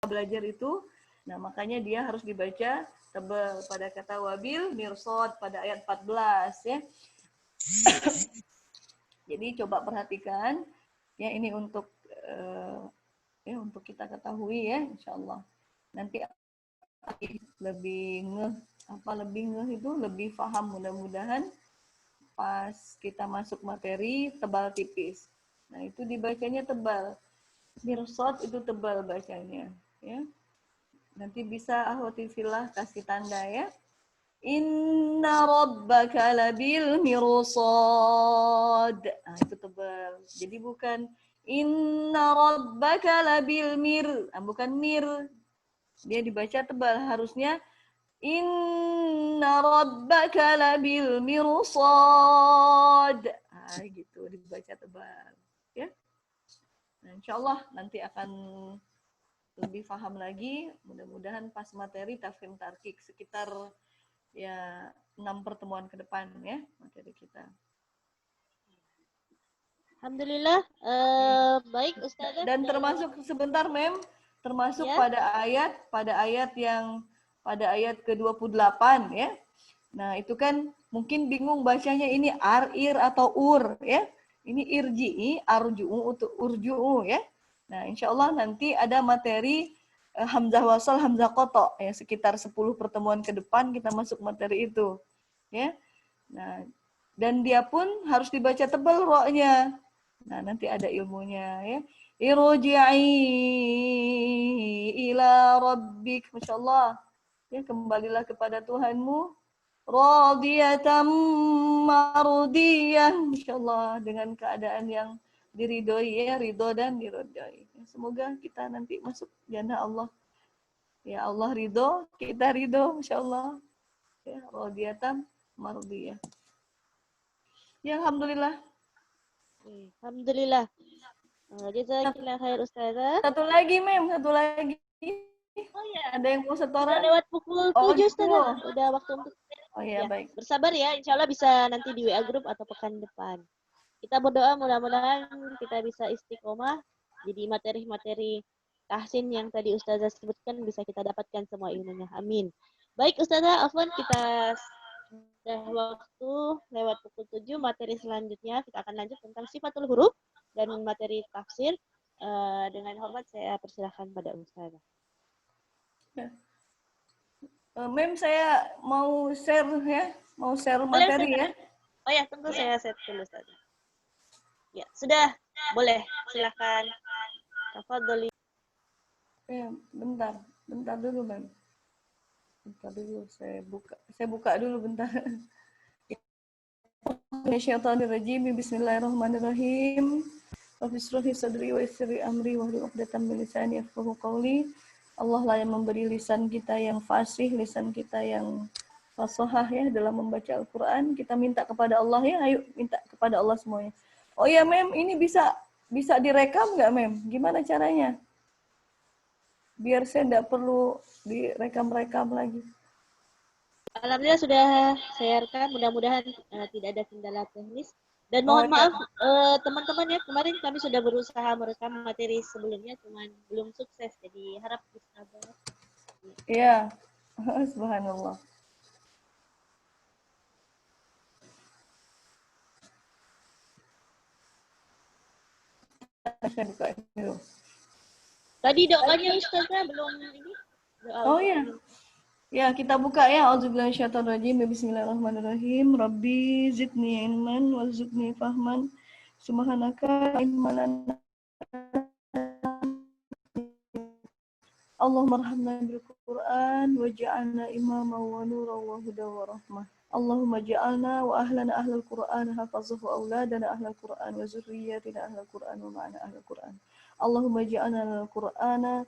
belajar itu. Nah, makanya dia harus dibaca tebal pada kata wabil mirsad pada ayat 14 ya. Jadi coba perhatikan ya, ini untuk untuk kita ketahui ya, insyaallah. Nanti lebih ngeh itu lebih paham, mudah-mudahan pas kita masuk materi tebal tipis. Nah, itu dibacanya tebal. Mirsad itu tebal bacanya ya. Nanti bisa ahwati fillah kasih tanda ya. Inna rabbaka labil mirsad. Nah, itu tebal. Jadi bukan inna rabbaka labil bukan mir. Dia dibaca tebal, harusnya inna rabbaka labil mirsad. Nah, gitu dibaca tebal ya. Nah, insyaallah nanti akan lebih paham lagi, mudah-mudahan pas materi tafhim tarkik sekitar ya 6 pertemuan ke depan ya materi kita. Alhamdulillah, baik Ustazah. Dan termasuk sebentar Mem, termasuk ya? pada ayat yang pada ayat ke-28 ya. Nah, itu kan mungkin bingung bacanya ini ar-ir atau ur ya. Ini irji'i, arju'u untuk urju'u ya. Nah, insyaallah nanti ada materi hamzah wasal, hamzah qoto ya, sekitar 10 pertemuan ke depan kita masuk materi itu ya. Nah, dan dia pun harus dibaca tebal ro-nya. Nah, nanti ada ilmunya ya. Irji'i ila rabbik. Masyaallah. Ya, kembalilah kepada Tuhanmu. Radiyatan mardiyah. Masyaallah, dengan keadaan yang diridhoi ya, ridho dan diridhoi. Semoga kita nanti masuk jannah Allah. Ya Allah ridho, kita ridho, masyaallah. Ya, radiyatan mardiyah. Ya, alhamdulillah. Alhamdulillah. Jazakillah khair Ustazah. Satu lagi, Mem, satu lagi. Oh ya, Ada yang mau sudah setoran? lewat pukul Oh, 7 gitu. Ustazah. Udah waktu untuk Oh ya, ya. baik. Bersabar ya, insya Allah bisa nanti di WA grup atau pekan depan. Kita berdoa mudah-mudahan kita bisa istiqomah. Jadi materi-materi tahsin yang tadi Ustazah sebutkan bisa kita dapatkan semua ilmunya. Amin. Baik Ustazah, Afwan, kita sudah waktu lewat pukul 7. Materi selanjutnya kita akan lanjut tentang sifatul huruf dan materi tafsir. Dengan hormat saya persilahkan pada Ustazah. Ya. Mem, saya mau share ya, mau share Boleh, materi Ustazah? ya. Oh ya, tunggu saya set dulu Ustazah. Ya, sudah. Boleh. Silakan. Tafadholi. Ya, bentar dulu, Mem. Bentar dulu, saya buka dulu bentar. Minasyaitonirrajim. Bismillahirrahmanirrahim. Rabbi shrah li sadri wa yassir li amri wahlul 'uqdatam min lisani yafqahu qawli. Allah lah yang memberi lisan kita yang fasih, lisan kita yang fasahah ya dalam membaca Al-Quran. Kita minta kepada Allah ya, ayo minta kepada Allah semuanya. Oh ya Mem, ini bisa direkam nggak Mem? Gimana caranya? Biar saya nggak perlu direkam-rekam lagi. Alhamdulillah sudah saya rekam. Mudah-mudahan tidak ada kendala teknis. Dan Oh mohon ya, maaf teman-teman ya, kemarin kami sudah berusaha merekam materi sebelumnya, cuman belum sukses. Jadi harap bersabar. iya. Subhanallah. Saya buka dulu. Tadi doanya Ustazah belum ini. Doa Oh untuk ya. ini. Ya, kita buka ya. Auzubillahiminasyaitonirrajim. Bismillahirrahmanirrahim. Rabbi zidni ilman warzuqni fahman. Subhanaka ilman lana. Allahumma arhamna bil Qur'an waj'alna imama wa nura wa huda wa rahmah. Allahumma ja'alna wa ahlana ahlal Qur'an hafazahu auladana ahlal Qur'an wa zurriyyatina ahlal Qur'an wa ma'ana ahlal Qur'an. Allahumma ja'alna al-Qur'ana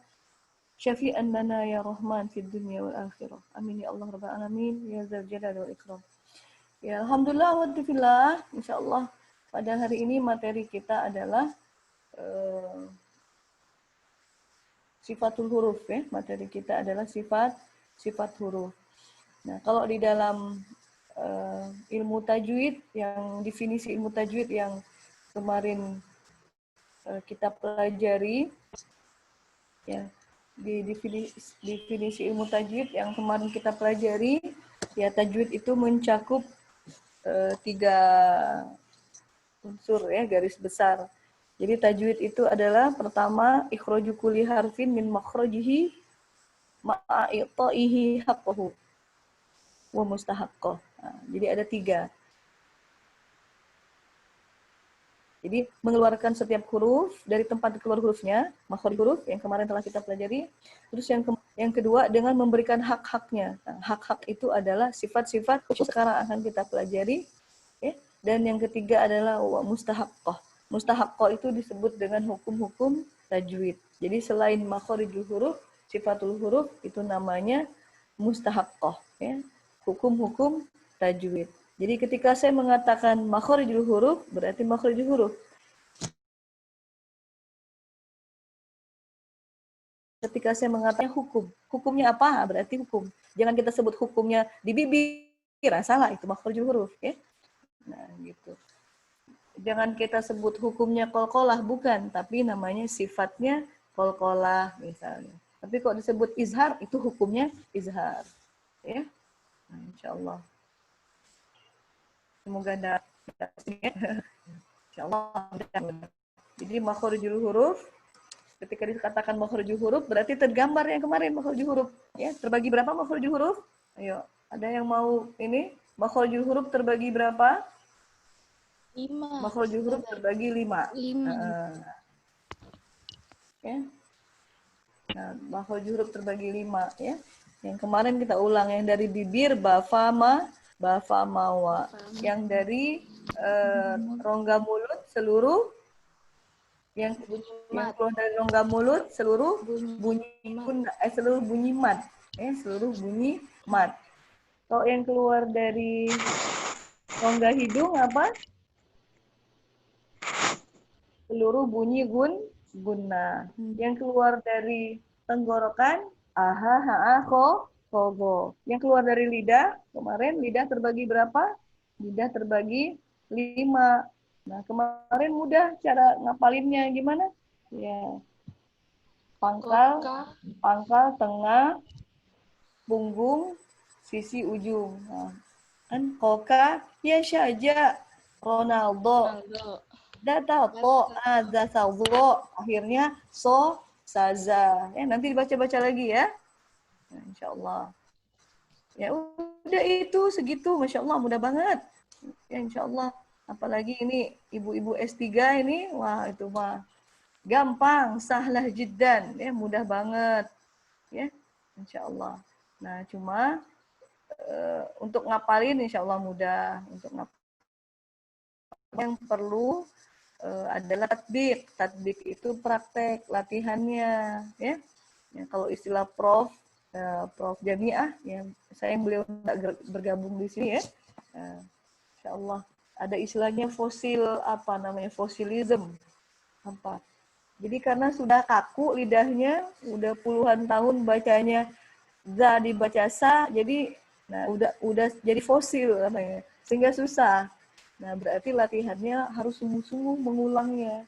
syafi'an lana ya Rahman fid dunya wal akhirah. Amin ya Allah rabbal alamin ya dzal jalali wal ikram. Ya, alhamdulillah wa tafillah. Insyaallah pada hari ini materi kita adalah sifatul huruf ya. Materi kita adalah sifat huruf. Nah, kalau di dalam ilmu tajwid, yang definisi ilmu tajwid yang kemarin kita pelajari ya, di definisi ilmu tajwid yang kemarin kita pelajari, ya tajwid itu mencakup 3 unsur ya, garis besar. Jadi tajwid itu adalah pertama ikhraju kulli harfin min makhrajihi ma'a i'ta'ihi haqqahu wa mustahaqqah. Nah, jadi ada 3. Jadi mengeluarkan setiap huruf dari tempat keluar hurufnya, makhraj huruf yang kemarin telah kita pelajari. Terus yang kedua dengan memberikan hak-haknya. Nah, hak-hak itu adalah sifat-sifat sekarang akan kita pelajari. Ya. Dan yang ketiga adalah mustahaqqah. Mustahaqqah itu disebut dengan hukum-hukum tajwid. Jadi selain makhrijul huruf, sifatul huruf itu namanya mustahaqqah. Ya. Hukum-hukum tajwid. Jadi ketika saya mengatakan makhrijul huruf, berarti makhrijul huruf. Ketika saya mengatakan hukum, hukumnya apa? Berarti hukum. Jangan kita sebut hukumnya di bibir, salah, itu makhrijul huruf. Ya? Nah, gitu. Jangan kita sebut hukumnya qalqalah, bukan, tapi namanya sifatnya qalqalah misalnya. Tapi kalau disebut izhar, itu hukumnya izhar. Ya, nah, insya Allah. Semoga ada insyaallah. Jadi makhrijul huruf, ketika dikatakan makhrijul huruf berarti tergambar yang kemarin makhrijul huruf ya. Terbagi berapa makhrijul huruf? Ayo, ada yang mau ini? Makhrijul huruf terbagi berapa? 5. Makhrijul huruf terbagi 5. 5. Ya. Nah, makhrijul huruf terbagi 5 ya. Yang kemarin kita ulang, yang dari bibir bafama, bafamawa. Yang dari rongga mulut seluruh yang keluar dari rongga mulut seluruh seluruh bunyi mat. Seluruh bunyi mat. Kalau yang keluar dari rongga hidung apa? Seluruh bunyi guna. Yang keluar dari tenggorokan aha, ha, ko, kogo. Yang keluar dari lidah, kemarin lidah terbagi berapa? Lidah terbagi 5. Nah, kemarin mudah cara ngapalinnya gimana? Ya. Pangkal, tengah, punggung, sisi ujung. Nah, kan koka, ya saja Ronaldo. Data to ada saldo, akhirnya so saza. Ya, nanti dibaca-baca lagi ya. Nah, insya Allah. Ya udah itu segitu, masya Allah mudah banget. Ya insya Allah. Apalagi ini ibu-ibu S3 ini, wah itu mah gampang, sahlah jiddan, ya mudah banget. Ya, insya Allah. Nah cuma untuk ngapalin insya Allah mudah. Untuk ngapalin yang perlu adalah tatbik. Tatbik itu praktek latihannya, ya. Ya kalau istilah Prof Jamiah, ya saya yang beliau bergabung di sini ya. Insya Allah ada istilahnya fosil apa namanya fosilism apa. Jadi karena sudah kaku lidahnya, udah puluhan tahun bacanya za dibaca sa, jadi nah udah jadi fosil namanya, sehingga susah. Nah, berarti latihannya harus sungguh-sungguh mengulangnya.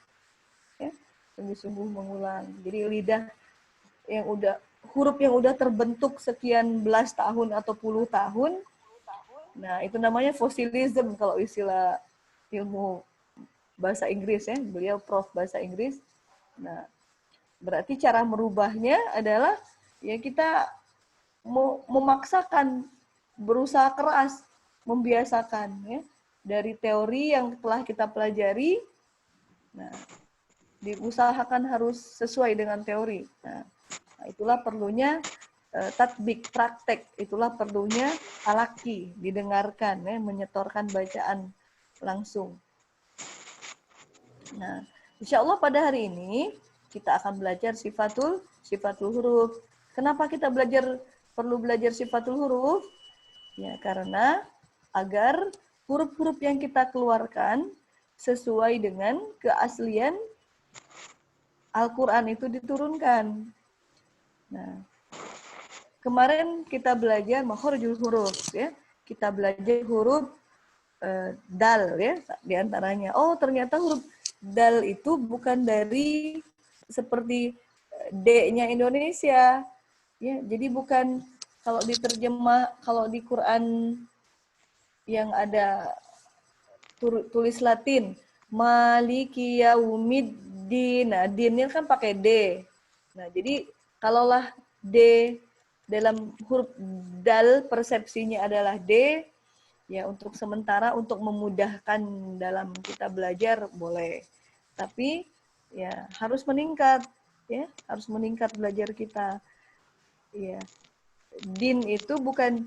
Ya, sungguh-sungguh mengulang. Jadi lidah yang udah huruf yang udah terbentuk sekian belas tahun atau puluh tahun. Nah, itu namanya fossilism kalau istilah ilmu bahasa Inggris ya. Beliau prof bahasa Inggris. Nah, berarti cara merubahnya adalah ya kita memaksakan, berusaha keras, membiasakan ya. Dari teori yang telah kita pelajari, nah, diusahakan harus sesuai dengan teori. Nah, itulah perlunya tatbik, praktek. Itulah perlunya talaki, didengarkan, ya, menyetorkan bacaan langsung. Nah, insya Allah pada hari ini kita akan belajar sifatul huruf. Kenapa kita perlu belajar sifatul huruf? Ya, karena agar huruf-huruf yang kita keluarkan sesuai dengan keaslian Al-Quran itu diturunkan. Nah, kemarin kita belajar makhrijul huruf, ya. Kita belajar huruf dal, ya, diantaranya. Oh, ternyata huruf dal itu bukan dari seperti D-nya Indonesia. Ya, jadi bukan kalau diterjemah, kalau di Quran yang ada tulis Latin, Maliki Yaumiddin. Nah, dinnya kan pakai D. Nah, jadi kalaulah D dalam huruf dal persepsinya adalah D, ya untuk sementara untuk memudahkan dalam kita belajar boleh. Tapi ya harus meningkat, ya, harus meningkat belajar kita. Ya. Din itu bukan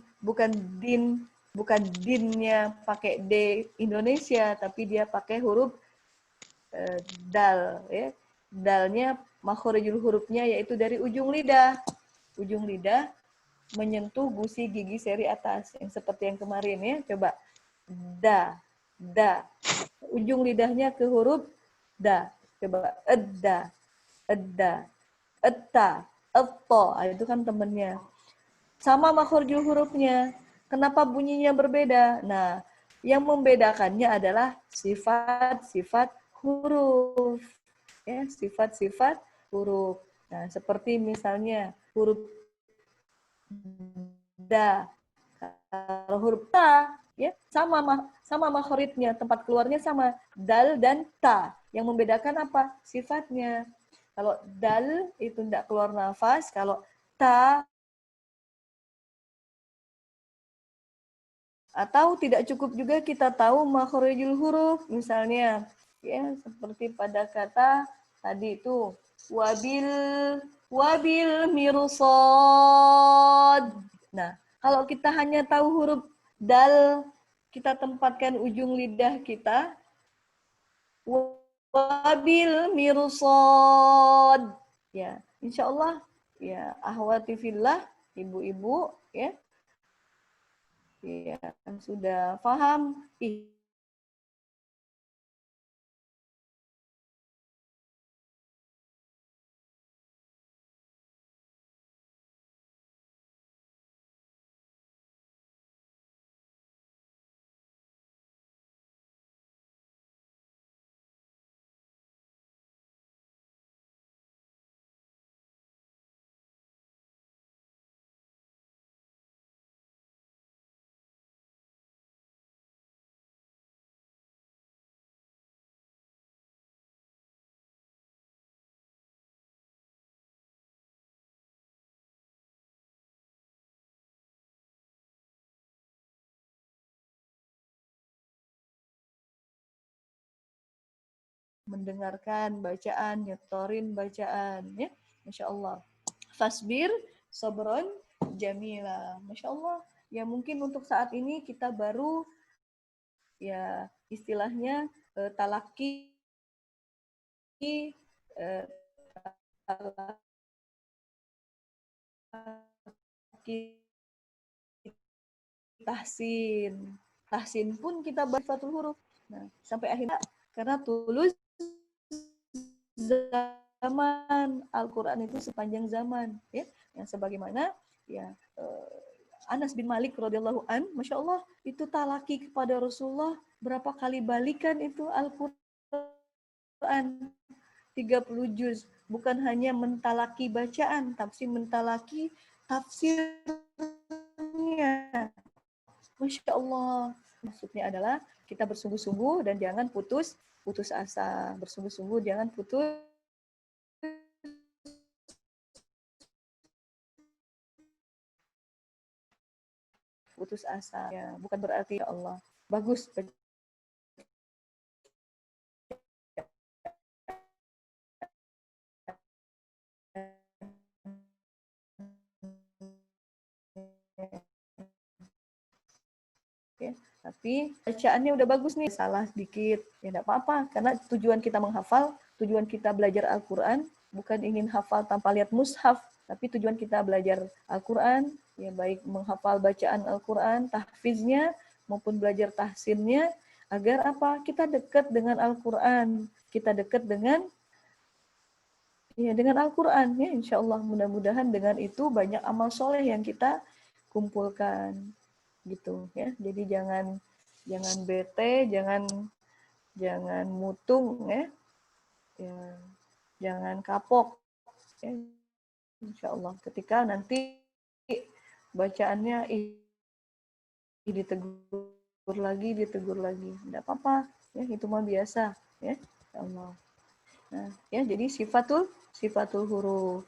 dinnya pakai D Indonesia, tapi dia pakai huruf dal, ya. Dalnya makhorijul hurufnya yaitu dari ujung lidah. Ujung lidah menyentuh gusi gigi seri atas yang seperti yang kemarin, ya. Coba da. Ujung lidahnya ke huruf da. Coba edda, etta, etto. Itu kan temennya. Sama makhorijul hurufnya. Kenapa bunyinya berbeda? Nah, yang membedakannya adalah sifat-sifat huruf. Ya, sifat-sifat huruf. Nah, seperti misalnya huruf da. Kalau huruf ta, ya, sama makhorijnya, tempat keluarnya sama, dal dan ta. Yang membedakan apa? Sifatnya. Kalau dal itu tidak keluar nafas, kalau ta atau tidak cukup juga kita tahu makhorijul huruf, misalnya ya seperti pada kata tadi itu wabil mirsad. Nah, kalau kita hanya tahu huruf dal, kita tempatkan ujung lidah kita wabil mirsad. Ya, insya Allah ya ahwati fillah, ibu-ibu ya, ya sudah paham. Mendengarkan bacaan, nyetorin bacaan, ya, masya Allah. Fasbir, sobron, jamila, masya Allah. Ya mungkin untuk saat ini kita baru ya istilahnya talaki, talaki tahsin. Tahsin pun kita baca fatul huruf. Nah, sampai akhirnya karena tulus zaman Al-Quran itu sepanjang zaman, ya, yang sebagaimana ya Anas bin Malik radhiyallahu an, masya Allah itu talaki kepada Rasulullah berapa kali balikan itu Al-Quran 30 juz, bukan hanya mentalaki bacaan, tapi mentalaki tafsirnya. Masya Allah. Maksudnya adalah kita bersungguh-sungguh dan jangan putus asa. Bersungguh-sungguh, jangan putus asa. Ya, bukan berarti ya Allah bagus. Ya, tapi bacaannya udah bagus nih, salah sedikit ya enggak apa-apa, karena tujuan kita menghafal, tujuan kita belajar Al-Quran bukan ingin hafal tanpa lihat mushaf, tapi tujuan kita belajar Al-Quran ya baik menghafal bacaan Al-Quran, tahfiznya maupun belajar tahsinnya, agar apa? Kita dekat dengan Al-Quran, kita dekat dengan Al-Quran ya, insya Allah mudah-mudahan dengan itu banyak amal soleh yang kita kumpulkan gitu ya. Jadi jangan bete, jangan mutung ya, jangan kapok Ya, insya Allah. Ketika nanti bacaannya ditegur lagi. Tidak apa-apa, ya itu mah biasa, ya. Ya Allah. Nah, ya jadi sifatul huruf.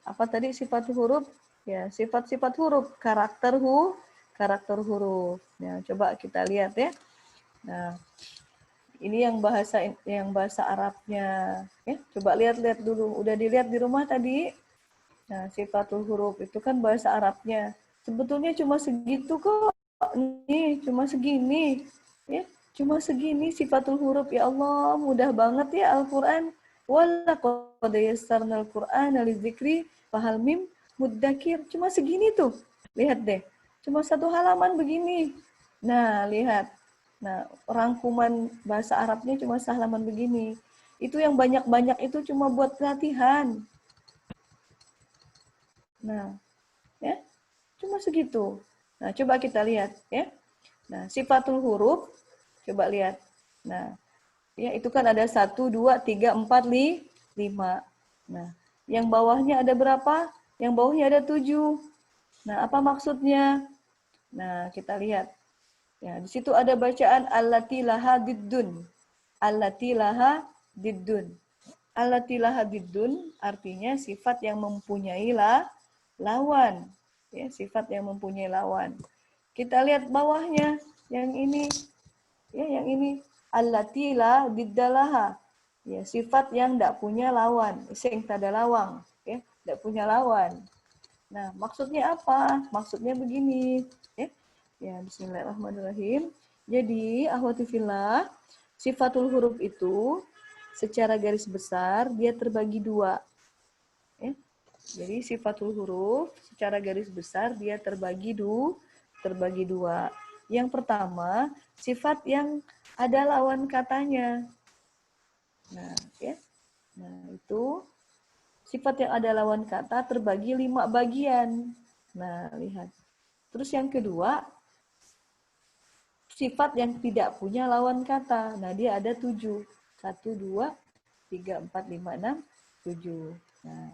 Apa tadi sifatul huruf? Ya, sifat-sifat huruf, karakter huruf. Nah, coba kita lihat ya. Nah, ini yang bahasa Arabnya, ya. Coba lihat-lihat dulu. Udah dilihat di rumah tadi? Nah, sifatul huruf itu kan bahasa Arabnya. Sebetulnya cuma segitu kok. Nih, cuma segini. Ya, cuma segini sifatul huruf. Ya Allah, mudah banget ya Al-Qur'an. Walaqad yassarnal Qur'ana lidzikri fahal mim muddakir. Cuma segini tuh. Lihat deh. Cuma satu halaman begini. Nah, lihat. Nah, rangkuman bahasa Arabnya cuma sehalaman begini. Itu yang banyak-banyak itu cuma buat latihan. Nah, ya, cuma segitu. Nah, coba kita lihat ya. Nah, sifatul huruf, coba lihat. Nah, ya itu kan ada 1, 2, 3, 4, 5. Nah, yang bawahnya ada berapa? Yang bawahnya ada 7. Nah, apa maksudnya? Nah, kita lihat. Ya, di situ ada bacaan allati laha diddun. Allati laha diddun. Allati laha diddun artinya sifat yang mempunyai lawan. Ya, sifat yang mempunyai lawan. Kita lihat bawahnya, yang ini. Ya, yang ini allati la diddalaha. Ya, sifat yang tidak punya lawan, sing tada lawang, ya, tidak punya lawan. Nah, maksudnya apa? Maksudnya begini, ya. Ya, bismillahirrahmanirrahim. Jadi, akhwati fillah, sifatul huruf itu secara garis besar dia terbagi dua. Ya. Jadi sifatul huruf secara garis besar dia terbagi dua. Yang pertama, sifat yang ada lawan katanya. Nah, ya. Nah, itu sifat yang ada lawan kata terbagi 5 bagian. Nah, lihat. Terus yang kedua, sifat yang tidak punya lawan kata. Nah, dia ada 7. 1, 2, 3, 4, 5, 6, 7. Nah,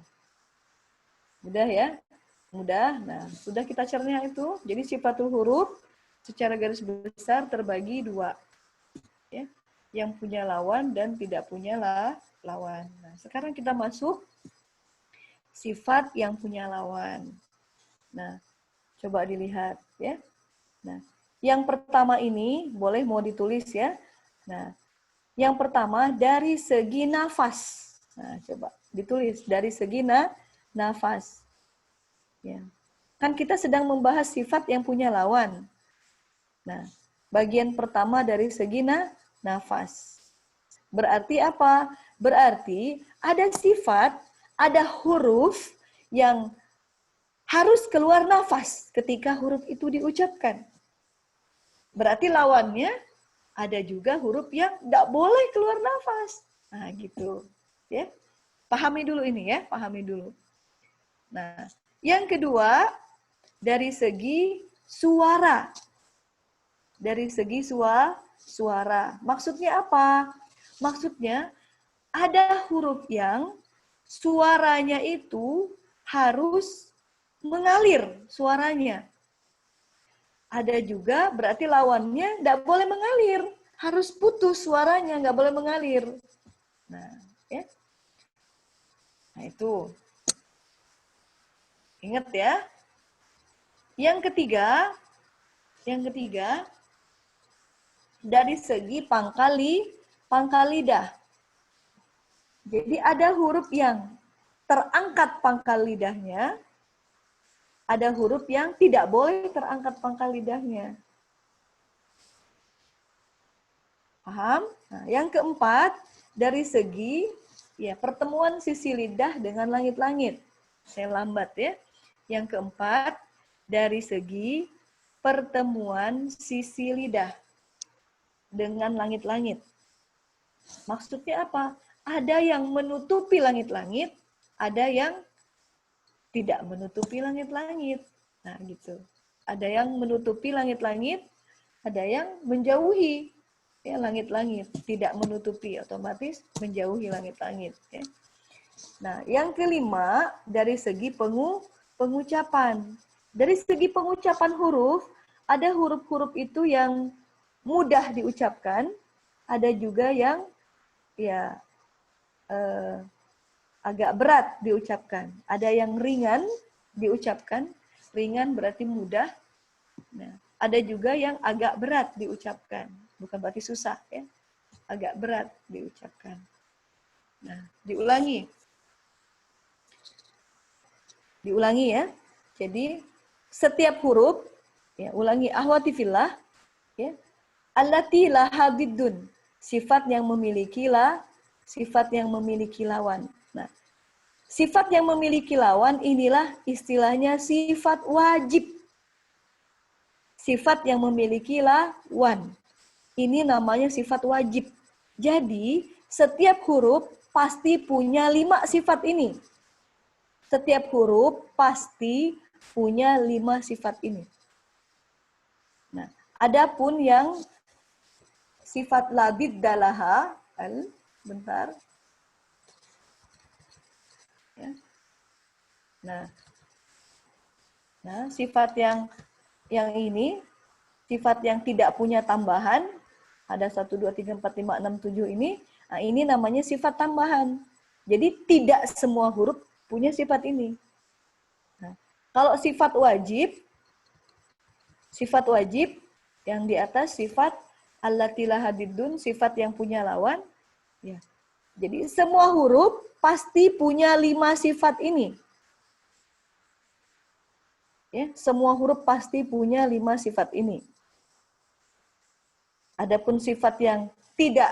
mudah ya? Mudah. Nah, sudah kita cerna itu. Jadi sifatul huruf secara garis besar terbagi 2. Ya. Yang punya lawan dan tidak punya lawan. Nah, sekarang kita masuk sifat yang punya lawan. Nah, coba dilihat ya. Nah, yang pertama ini boleh mau ditulis ya. Nah, yang pertama dari segi nafas. Nah, coba ditulis dari segi nafas. Ya. Kan kita sedang membahas sifat yang punya lawan. Nah, bagian pertama dari segi nafas. Berarti apa? Berarti ada sifat, ada huruf yang harus keluar nafas ketika huruf itu diucapkan. Berarti lawannya ada juga huruf yang tidak boleh keluar nafas. Nah, gitu. Ya. Pahami dulu ini ya, pahami dulu. Nah, yang kedua, dari segi suara. Dari segi suara. Maksudnya apa? Maksudnya ada huruf yang suaranya itu harus mengalir suaranya. Ada juga berarti lawannya tidak boleh mengalir. Harus putus suaranya, nggak boleh mengalir. Nah, ya. Nah, itu. Ingat ya. Yang ketiga, dari segi pangkal lidah. Jadi ada huruf yang terangkat pangkal lidahnya, ada huruf yang tidak boleh terangkat pangkal lidahnya. Paham? Nah, yang keempat, dari segi ya pertemuan sisi lidah dengan langit-langit. Saya lambat ya. Yang keempat, dari segi pertemuan sisi lidah dengan langit-langit. Maksudnya apa? Ada yang menutupi langit-langit, ada yang tidak menutupi langit-langit. Nah, gitu. Ada yang menutupi langit-langit, ada yang menjauhi ya langit-langit, tidak menutupi, otomatis menjauhi langit-langit ya. Nah, yang kelima dari segi pengucapan. Dari segi pengucapan huruf, ada huruf-huruf itu yang mudah diucapkan, ada juga yang ya agak berat diucapkan. Ada yang ringan diucapkan, ringan berarti mudah. Nah, ada juga yang agak berat diucapkan, bukan berarti susah ya, agak berat diucapkan. Nah, diulangi ya. Jadi setiap huruf, ya ulangi ahwati fillah, ya. Allati laha diddun, sifat yang memiliki sifat yang memiliki lawan. Nah, sifat yang memiliki lawan inilah istilahnya sifat wajib. Sifat yang memiliki lawan. Ini namanya sifat wajib. Jadi, setiap huruf pasti punya 5 sifat ini. Setiap huruf pasti punya 5 sifat ini. Nah, adapun yang sifat labid dalaha, bentar. Ya. Nah, sifat yang ini, sifat yang tidak punya tambahan, ada 1, 2, 3, 4, 5, 6, 7 ini, nah ini namanya sifat tambahan. Jadi tidak semua huruf punya sifat ini. Nah, kalau sifat wajib yang di atas sifat allati laha diddun, sifat yang punya lawan. Ya. Jadi semua huruf pasti punya 5 sifat ini. Ya, semua huruf pasti punya 5 sifat ini. Adapun sifat yang tidak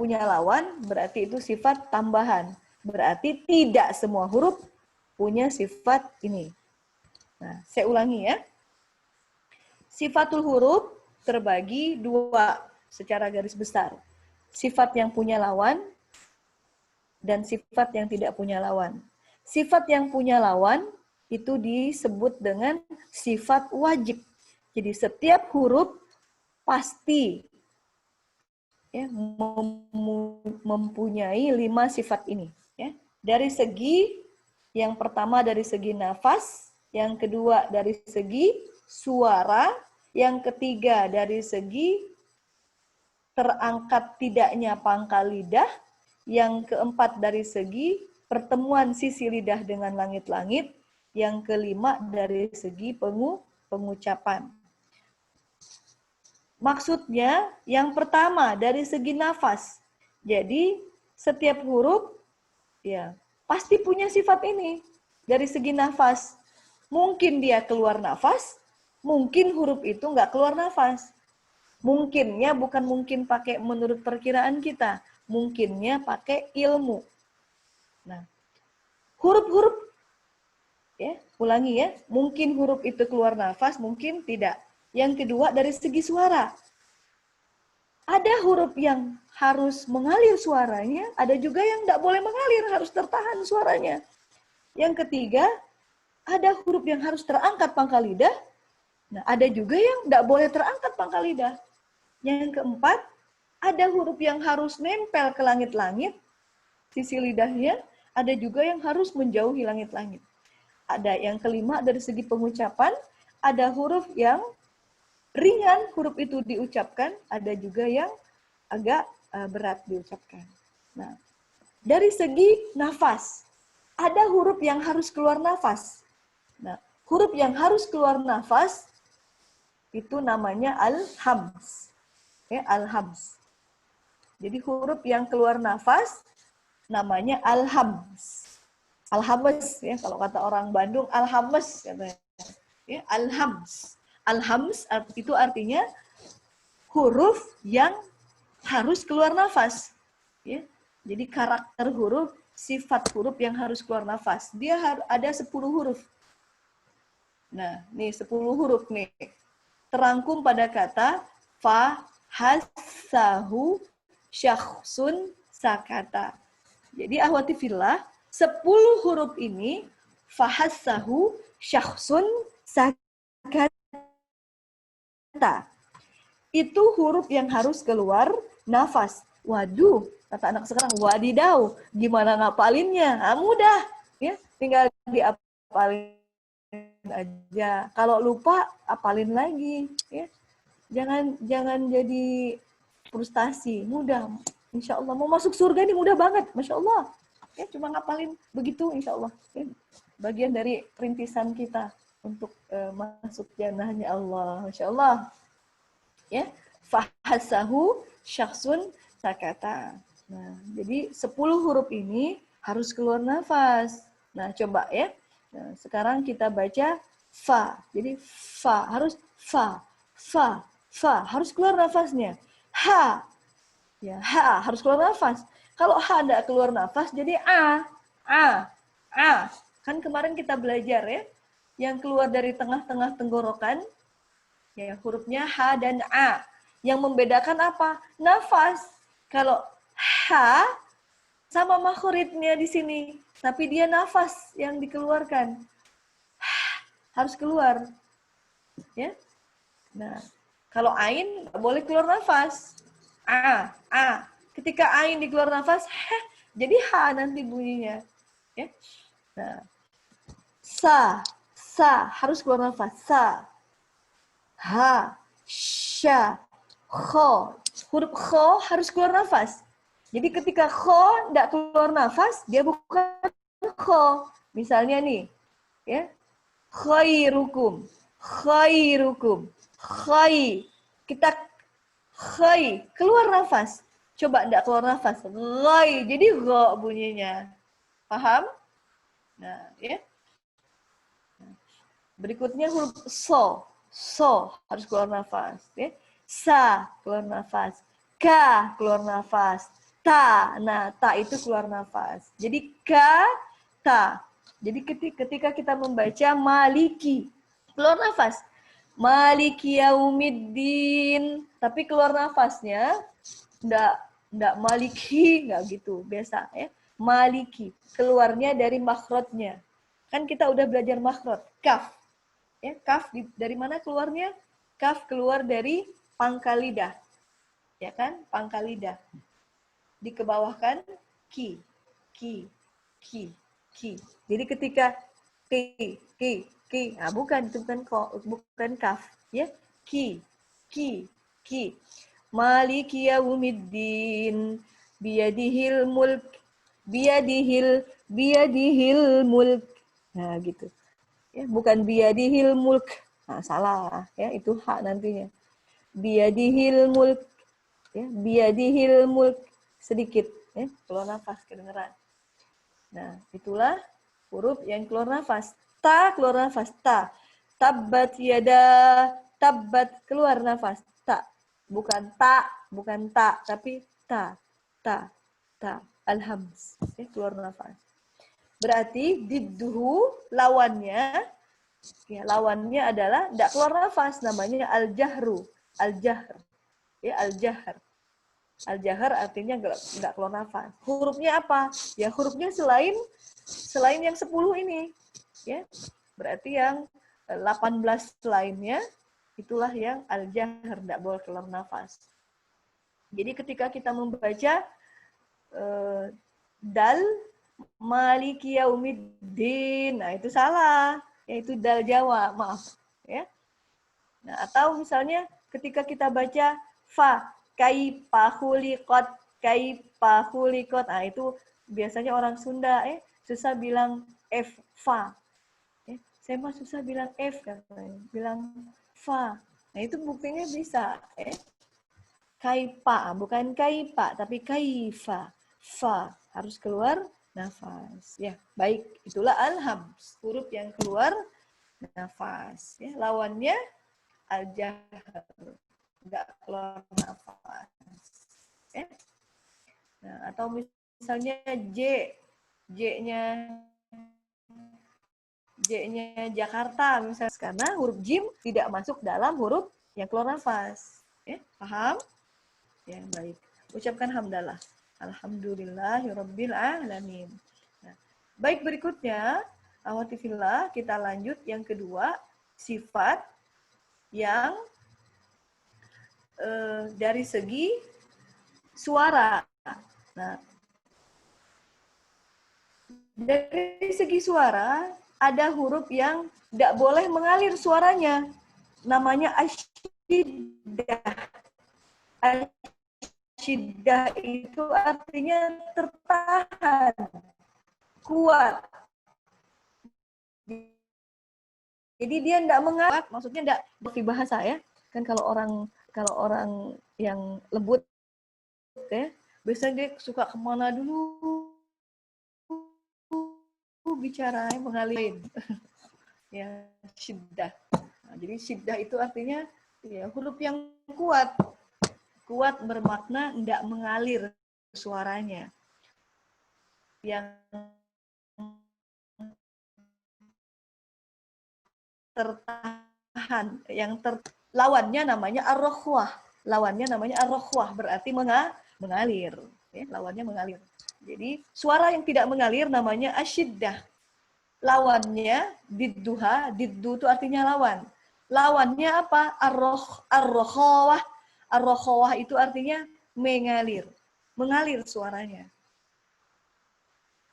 punya lawan, berarti itu sifat tambahan. Berarti tidak semua huruf punya sifat ini. Nah, saya ulangi ya. Sifatul huruf terbagi 2 secara garis besar. Sifat yang punya lawan dan sifat yang tidak punya lawan. Sifat yang punya lawan itu disebut dengan sifat wajib. Jadi setiap huruf pasti ya, mempunyai 5 sifat ini. Ya. Dari segi yang pertama dari segi nafas, yang kedua dari segi suara, yang ketiga dari segi terangkat tidaknya pangkal lidah, yang keempat dari segi pertemuan sisi lidah dengan langit-langit, yang kelima dari segi pengucapan. Maksudnya yang pertama dari segi nafas. Jadi setiap huruf ya pasti punya sifat ini dari segi nafas. Mungkin dia keluar nafas, mungkin huruf itu nggak keluar nafas. Mungkinnya bukan mungkin pakai menurut perkiraan kita, mungkinnya pakai ilmu. Nah, huruf-huruf ya, ulangi ya, mungkin huruf itu keluar nafas, mungkin tidak. Yang kedua dari segi suara. Ada huruf yang harus mengalir suaranya, ada juga yang tidak boleh mengalir, harus tertahan suaranya. Yang ketiga, ada huruf yang harus terangkat pangkal lidah, nah ada juga yang tidak boleh terangkat pangkal lidah. Yang keempat, ada huruf yang harus nempel ke langit-langit, sisi lidahnya, ada juga yang harus menjauhi langit-langit. Ada yang kelima dari segi pengucapan, ada huruf yang ringan huruf itu diucapkan, ada juga yang agak berat diucapkan. Nah, dari segi nafas, ada huruf yang harus keluar nafas. Nah, huruf yang harus keluar nafas itu namanya al-hams. Ya, al-hams. Jadi huruf yang keluar nafas namanya al-hams. Al-hams ya, kalau kata orang Bandung al-hams katanya. Ya, al-hams. Al-hams itu artinya huruf yang harus keluar nafas. Ya. Jadi karakter huruf, sifat huruf yang harus keluar nafas. Dia ada 10 huruf. Nah, nih 10 huruf nih. Terangkum pada kata fa hasahu syakhsun sakata. Jadi ahwati fillah, 10 huruf ini fahassahu syakhsun sakata. Itu huruf yang harus keluar nafas. Waduh, Kata anak sekarang, wadidaw, gimana ngapalinnya? Nah, mudah, ya, tinggal diapalin aja. Kalau lupa, apalin lagi, ya. Jangan jadi frustasi, mudah. Insya Allah mau masuk surga ini mudah banget, masya Allah. Ya, cuma ngapalin begitu, insya Allah. Ya, bagian dari perintisan kita untuk masuk jannahnya Allah, masya Allah. Ya, fahasahu syakhsun sakata. Nah, jadi 10 huruf ini harus keluar nafas. Nah, coba ya. Nah, sekarang kita baca fa. Jadi fa harus fa, fa, fa harus keluar nafasnya. Ha, ya ha harus keluar nafas. Kalau ha tidak keluar nafas, jadi a. Kan kemarin kita belajar ya, yang keluar dari tengah-tengah tenggorokan, ya hurufnya H dan A. Yang membedakan apa? Nafas. Kalau H sama makhoritnya di sini, tapi dia nafas yang dikeluarkan. Harus keluar. Ya. Nah, kalau ain nggak boleh keluar nafas. A. Ketika ain dikeluar nafas, jadi H nanti bunyinya. Ya. Nah, sa harus keluar nafas. Sa. Ha, sya, kho. Huruf kho harus keluar nafas. Jadi ketika kho tidak keluar nafas, dia bukan kho. Misalnya nih, ya, khairukum, kita khai, keluar nafas. Coba tidak keluar nafas, ghai, jadi gho bunyinya. Paham? Nah, ya. Berikutnya huruf so harus keluar nafas, ya. Sa keluar nafas, ka keluar nafas, ta. Nah, ta itu keluar nafas. Jadi ka, ta. Jadi ketika kita membaca maliki, keluar nafas. Maliki yaumiddin, tapi keluar nafasnya enggak maliki, enggak gitu, biasa ya. Maliki, keluarnya dari makhrajnya. Kan kita udah belajar makhraj, kaf. Ya, kaf dari mana keluarnya? Kaf keluar dari pangkal lidah. Ya kan? Pangkal lidah. Dikebawahkan ki. Jadi ketika ki. Nah, bukan itu bukan kaf, ya. Ki. Maliki yaumiddin biyadihil mulk. Biyadihil mulk. Nah, gitu. Ya, bukan biyadihil mulk. Nah, salah ya, itu hak nantinya. Biyadihil mulk, ya, biyadihil mulk, sedikit ya, keluar nafas kedengeran. Nah, itulah huruf yang keluar nafas. Ta keluar nafas, ta. Tabbat yada, tabbat keluar nafas, ta. Bukan tak, tapi ta. Alhams, ya, keluar nafas. Berarti didduhu lawannya, ya, lawannya adalah tidak keluar nafas, namanya al-jahru, al-jahr, ya, al-jahr. Al-jahr artinya nggak keluar nafas. Hurufnya apa? Ya hurufnya selain yang 10 ini, ya. Berarti yang 18 lainnya itulah yang al-jahr, tidak boleh keluar nafas. Jadi ketika kita membaca dal Maliki yaumiddin. Nah, itu salah. Yaitu dal Jawa, maaf. Ya. Nah, atau misalnya ketika kita baca fa, kaifa khuliqat. Nah, itu biasanya orang Sunda susah bilang F, fa. Saya mah susah bilang F katanya. Bilang fa. Nah, itu buktinya bisa. Kaifa, bukan kaifa, tapi kaifa. Fa harus keluar nafas. Ya, baik. Itulah al-hams, huruf yang keluar nafas. Ya, lawannya al-jahr, enggak keluar nafas. Ya. Nah, atau misalnya J-nya Jakarta misalnya, karena huruf jim tidak masuk dalam huruf yang keluar nafas. Ya, paham? Ya, baik. Ucapkan hamdalah. Alhamdulillahirabbil alamin. Nah, baik, berikutnya akhwati fillah, kita lanjut yang kedua, sifat yang dari segi suara. Nah, dari segi suara, ada huruf yang tidak boleh mengalir suaranya. Namanya asyiddah. Asyiddah itu artinya tertahan, kuat. Jadi dia tidak mengalir, maksudnya tidak bahasa ya. Kan kalau orang yang lembut ya, biasanya dia suka kemana dulu bicara mengalir. Ya, syiddah. Nah, jadi syiddah itu artinya ya huruf yang kuat. Kuat bermakna tidak mengalir suaranya. Yang tertahan, lawannya namanya ar-rokhwah. Lawannya namanya ar-rokhwah, berarti mengalir. Ya, lawannya mengalir. Jadi suara yang tidak mengalir namanya asyiddah. Lawannya didduha, diddu itu artinya lawan. Lawannya apa? Ar-rokhawah. Ar-rokhawah itu artinya mengalir. Mengalir suaranya.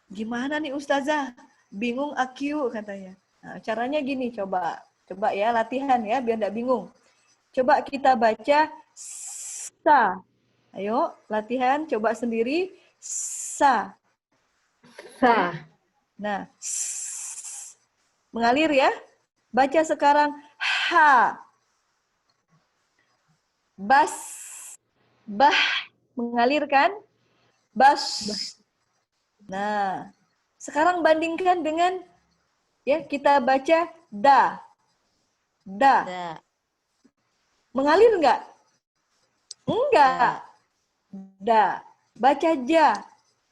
Gimana nih Ustazah? Bingung AQ katanya. Nah, caranya gini, coba ya latihan ya biar enggak bingung. Coba kita baca sa. Ayo, latihan coba sendiri sa. Sa. Nah, mengalir ya. Baca sekarang ha. Bas. Bah. Mengalir kan? Bas. Nah, sekarang bandingkan dengan ya kita baca da. Da. Mengalir enggak? Enggak. Da. Baca ja.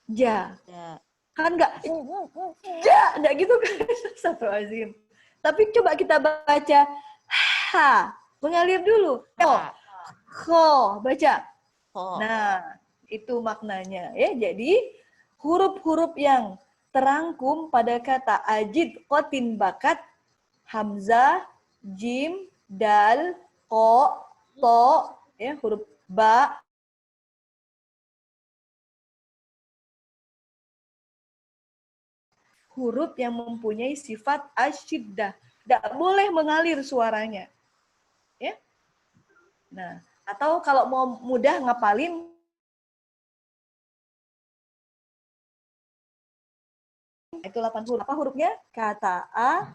Ja. Kan enggak enggak gitu kan. Satu azim. Tapi coba kita baca ha. Mengalir dulu. Kho. Baca. Nah, itu maknanya ya. Jadi huruf-huruf yang terangkum pada kata ajid, qatin, bakat, hamzah, jim, dal, ko, to, ya huruf ba, huruf yang mempunyai sifat asyiddah, tidak boleh mengalir suaranya. Ya. Nah, atau kalau mau mudah ngapalin, itu 8 huruf. Apa hurufnya? Kata A,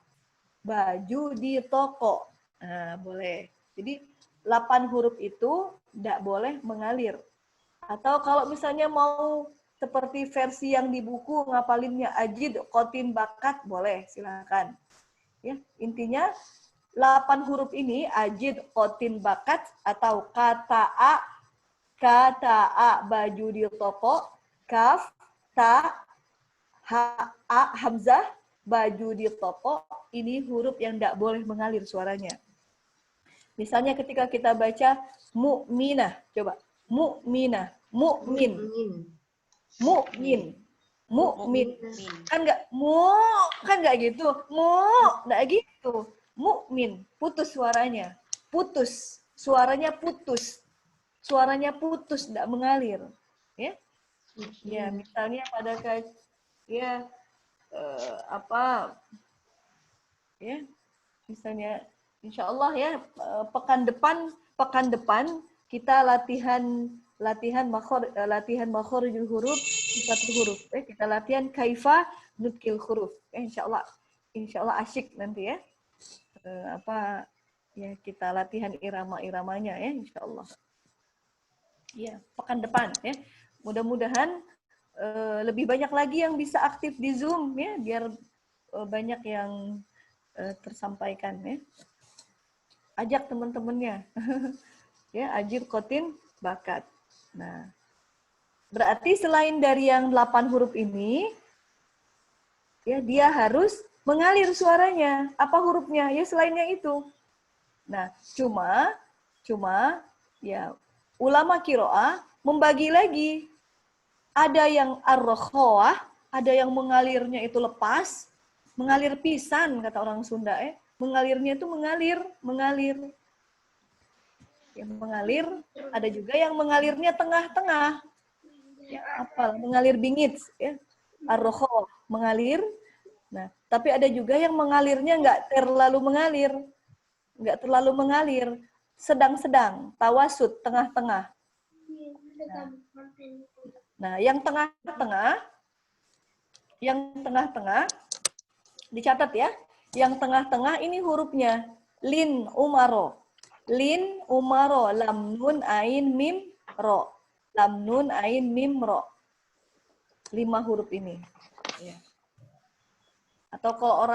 baju di toko. Nah, boleh. Jadi 8 huruf itu tidak boleh mengalir. Atau kalau misalnya mau seperti versi yang di buku ngapalinnya ajid, qatin, bakat, boleh, silakan. Ya, intinya 8 huruf ini ajid, qatin, bakat atau kata A baju di toko, kaf, ta, hamzah, baju di toko, ini huruf yang tidak boleh mengalir suaranya. Misalnya ketika kita baca mu'minah, coba mu'minah, mu'min, mu'min, mu'min, kan nggak gitu, nggak gitu, mu'min, putus suaranya, suaranya putus, nggak mengalir, ya, ya misalnya pada ya ya misalnya insya Allah ya pekan depan kita latihan makhorijul huruf, sifatul huruf. Kita latihan kaifa nutkil huruf. Insya Allah asyik nanti ya. Ya kita latihan irama-iramanya ya insya Allah. Ya pekan depan ya. Mudah-mudahan lebih banyak lagi yang bisa aktif di Zoom ya biar banyak yang tersampaikan ya. Ajak teman-temannya. Ya, ajib, qatin, bakat. Nah, berarti selain dari yang 8 huruf ini ya dia harus mengalir suaranya. Apa hurufnya? Ya selainnya itu. Nah, cuma ya ulama qiraah membagi lagi. Ada yang ar-rokhawah, ada yang mengalirnya itu lepas, mengalir pisan kata orang Sunda mengalirnya itu mengalir. Yang mengalir, ada juga yang mengalirnya tengah-tengah. Ya, apal, mengalir bingit, ya. Ar-rokhawah, mengalir. Nah, tapi ada juga yang mengalirnya nggak terlalu mengalir, sedang-sedang, tawasud, tengah-tengah. Nah, yang tengah-tengah, dicatat ya. Yang tengah-tengah ini hurufnya lin umaro. Lin umaro, lam nun ain mim ro. Lam nun ain mim ro. 5 huruf ini. Ya. Atau kalau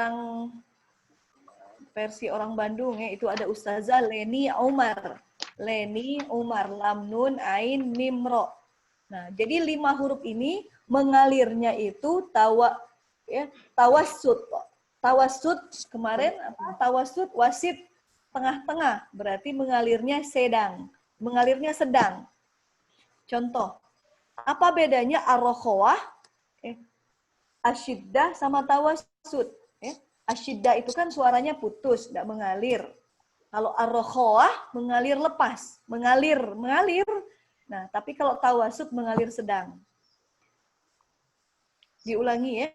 versi orang Bandung ya, itu ada Ustazah Leni Umar. Leni Umar, lam nun ain mim ro. Nah, jadi 5 huruf ini mengalirnya itu tawassut. Tawassut kemarin tawassut wasit tengah-tengah, berarti mengalirnya sedang. Contoh, apa bedanya ar-rokhawah, asyiddah sama tawassut? Asyiddah itu kan suaranya putus, tidak mengalir. Kalau ar-rokhawah mengalir lepas, mengalir. Nah, tapi kalau tawassut mengalir sedang. Diulangi ya.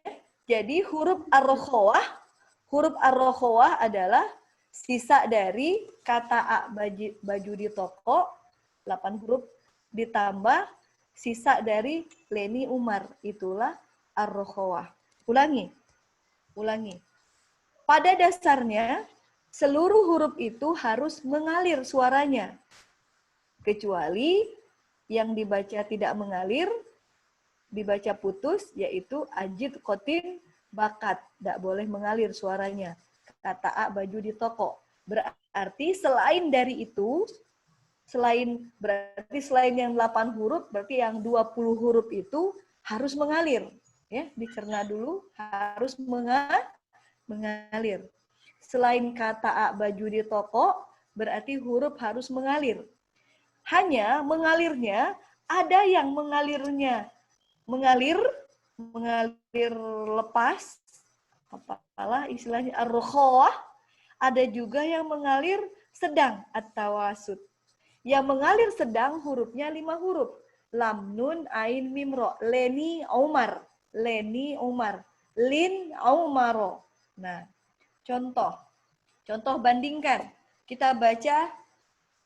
Jadi huruf ar-rokhawah adalah sisa dari kata A baju di toko, 8 huruf, ditambah sisa dari Leni Umar. Itulah ar-rokhawah. Ulangi. Pada dasarnya, seluruh huruf itu harus mengalir suaranya. Kecuali yang dibaca tidak mengalir, dibaca putus, yaitu ajid, khotin, bakat. Tidak boleh mengalir suaranya. Kata A baju di toko. Berarti selain dari itu, selain yang 8 huruf, berarti yang 20 huruf itu harus mengalir. Ya, dicerna dulu, harus mengalir. Selain kata A baju di toko, berarti huruf harus mengalir. Hanya mengalirnya, ada yang mengalir lepas, apalah istilahnya ar-rokhawah, ada juga yang mengalir sedang at-tawassut. Yang mengalir sedang hurufnya 5 huruf. Lam, nun, ain, mim, ro. Leni Umar, lin Umaro. Nah, contoh bandingkan. Kita baca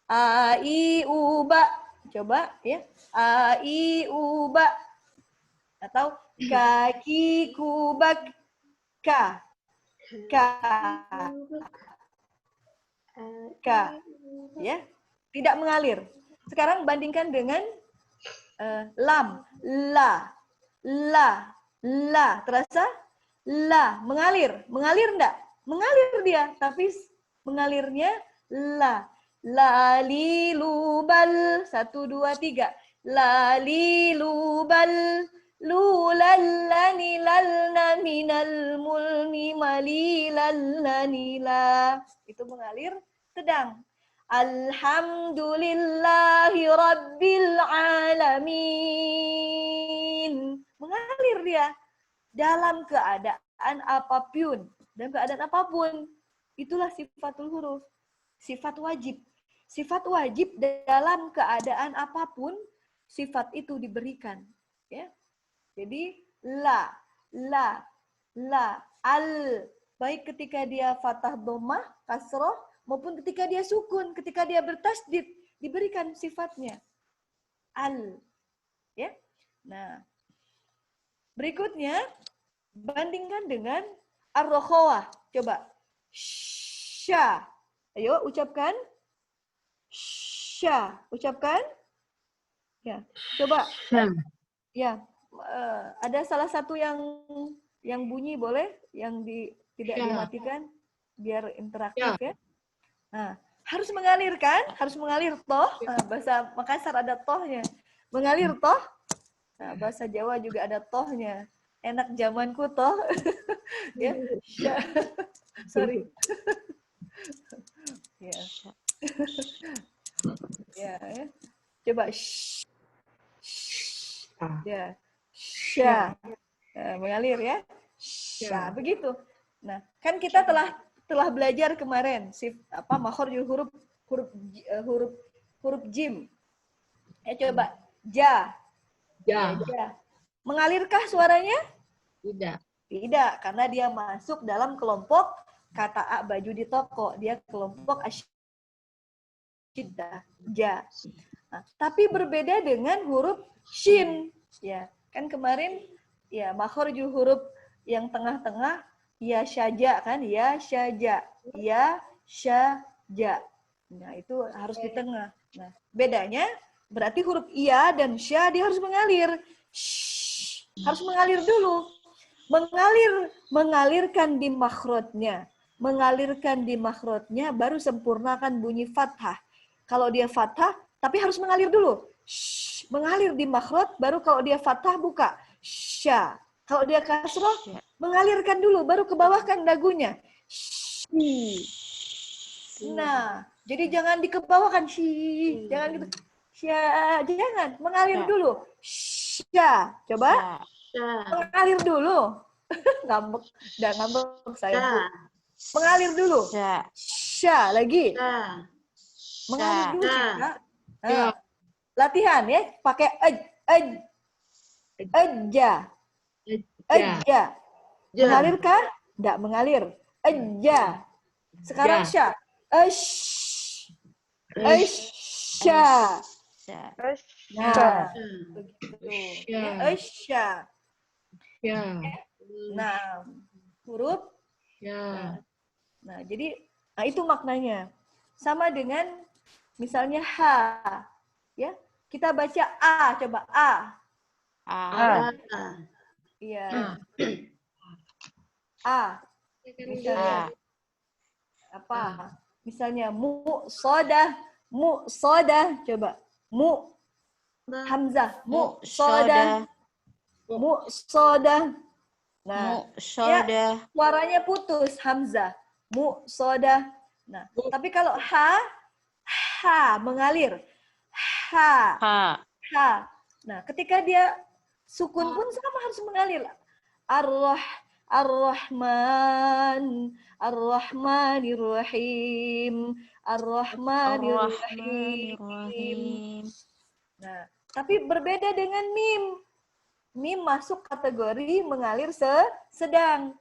a i u ba. Coba ya. A i u ba. Atau kaki kubak ka. Ya. Tidak mengalir. Sekarang bandingkan dengan lam, la. Terasa? La, mengalir enggak? Mengalir dia, tapi mengalirnya la. Lali lubal, 1, 2, 3. Lali lubal, lulallani lalna minal mulmi malilallani la. Itu mengalir sedang. Alhamdulillahi rabbil alamin. Mengalir dia. Dalam keadaan apapun. Itulah sifatul huruf. Sifat wajib. Sifat wajib dalam keadaan apapun, sifat itu diberikan. Ya. Jadi, la, al. Baik ketika dia fathah dhammah, kasroh, maupun ketika dia sukun, ketika dia bertasdid, diberikan sifatnya. Al. Ya. Nah, berikutnya, bandingkan dengan ar-rokhawah. Coba. Sya. Ayo, ucapkan. Sya. Ucapkan. Ya, coba. Ya, ada salah satu yang bunyi boleh? Yang tidak dimatikan? Biar interaktif ya. Nah, harus mengalir kan? Harus mengalir toh. Bahasa Makassar ada tohnya. Mengalir toh. Nah, bahasa Jawa juga ada tohnya. Enak zamanku toh. Ya. Sorry. Ya. Ya. Coba. Ya. Sya. Nah, mengalir ya. Sya. Begitu. Nah, kan kita telah belajar kemarin makhrajul huruf jim. Ya, coba ja. Ja. Ja. Mengalirkah suaranya? Tidak. Tidak, karena dia masuk dalam kelompok kata A baju di toko. Dia kelompok asyiddah, ja. Nah, tapi berbeda dengan huruf shin. Ya, kan kemarin ya makhraju huruf yang tengah-tengah ya syaja kan, ya syaja, ya syaja. Nah, itu harus di tengah. Nah, bedanya berarti huruf iya dan sya dia harus mengalir. Shh, harus mengalir dulu. Mengalirkan di makhrajnya. Mengalirkan di makhrajnya baru sempurnakan bunyi fathah. Kalau dia fathah, tapi harus mengalir dulu. Shh, mengalir di makhraj, baru kalau dia fathah buka. Sya. Kalau dia kasroh, mengalirkan dulu, baru ke bawah kan dagunya. Shi. Nah, jadi jangan dikebawahkan. Shi. Jangan gitu. Sya. Jangan. Mengalir dulu. Sya. Coba. Mengalir dulu. Ngambek. Udah ngambek saya, Bu. Mengalir dulu. Sya. Lagi. Mengalir dulu, Cika. Nah, latihan ya. Pakai eja. Eja. Mengalirkah? Tidak mengalir. Eja. Sekarang sya. Sya. Nah, begitu. Ya, sya. Nah, huruf. Nah, jadi itu maknanya. Sama dengan misalnya H. Ya, kita baca A, coba A. Iya. A. Misalnya apa? Misalnya mu sodah, coba. Mu hamzah, mu sodah. Nah, ya, suaranya putus hamzah. Mu sodah. Nah, tapi kalau H mengalir. H. Nah, ketika dia sukun pun sama harus mengalir. Ar-Rahmanirrahim. Nah, tapi berbeda dengan mim. Mim masuk kategori mengalir sedang.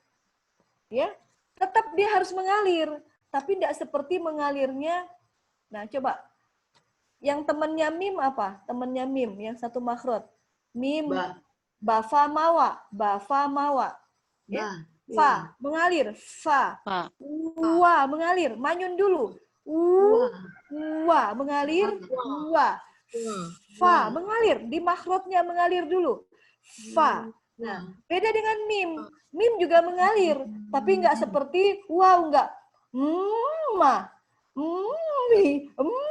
Ya, tetap dia harus mengalir, tapi tidak seperti mengalirnya. Nah, coba. Yang temannya mim apa? Temannya mim yang satu makhraj. Mim bafa mawa. Ya. Fa mengalir, fa. Wa mengalir, manyun dulu. Wa mengalir, wa. Fa mengalir, di makhrajnya mengalir dulu. Fa. Nah, beda dengan mim. Mim juga mengalir, tapi nggak seperti wow, nggak. Ma.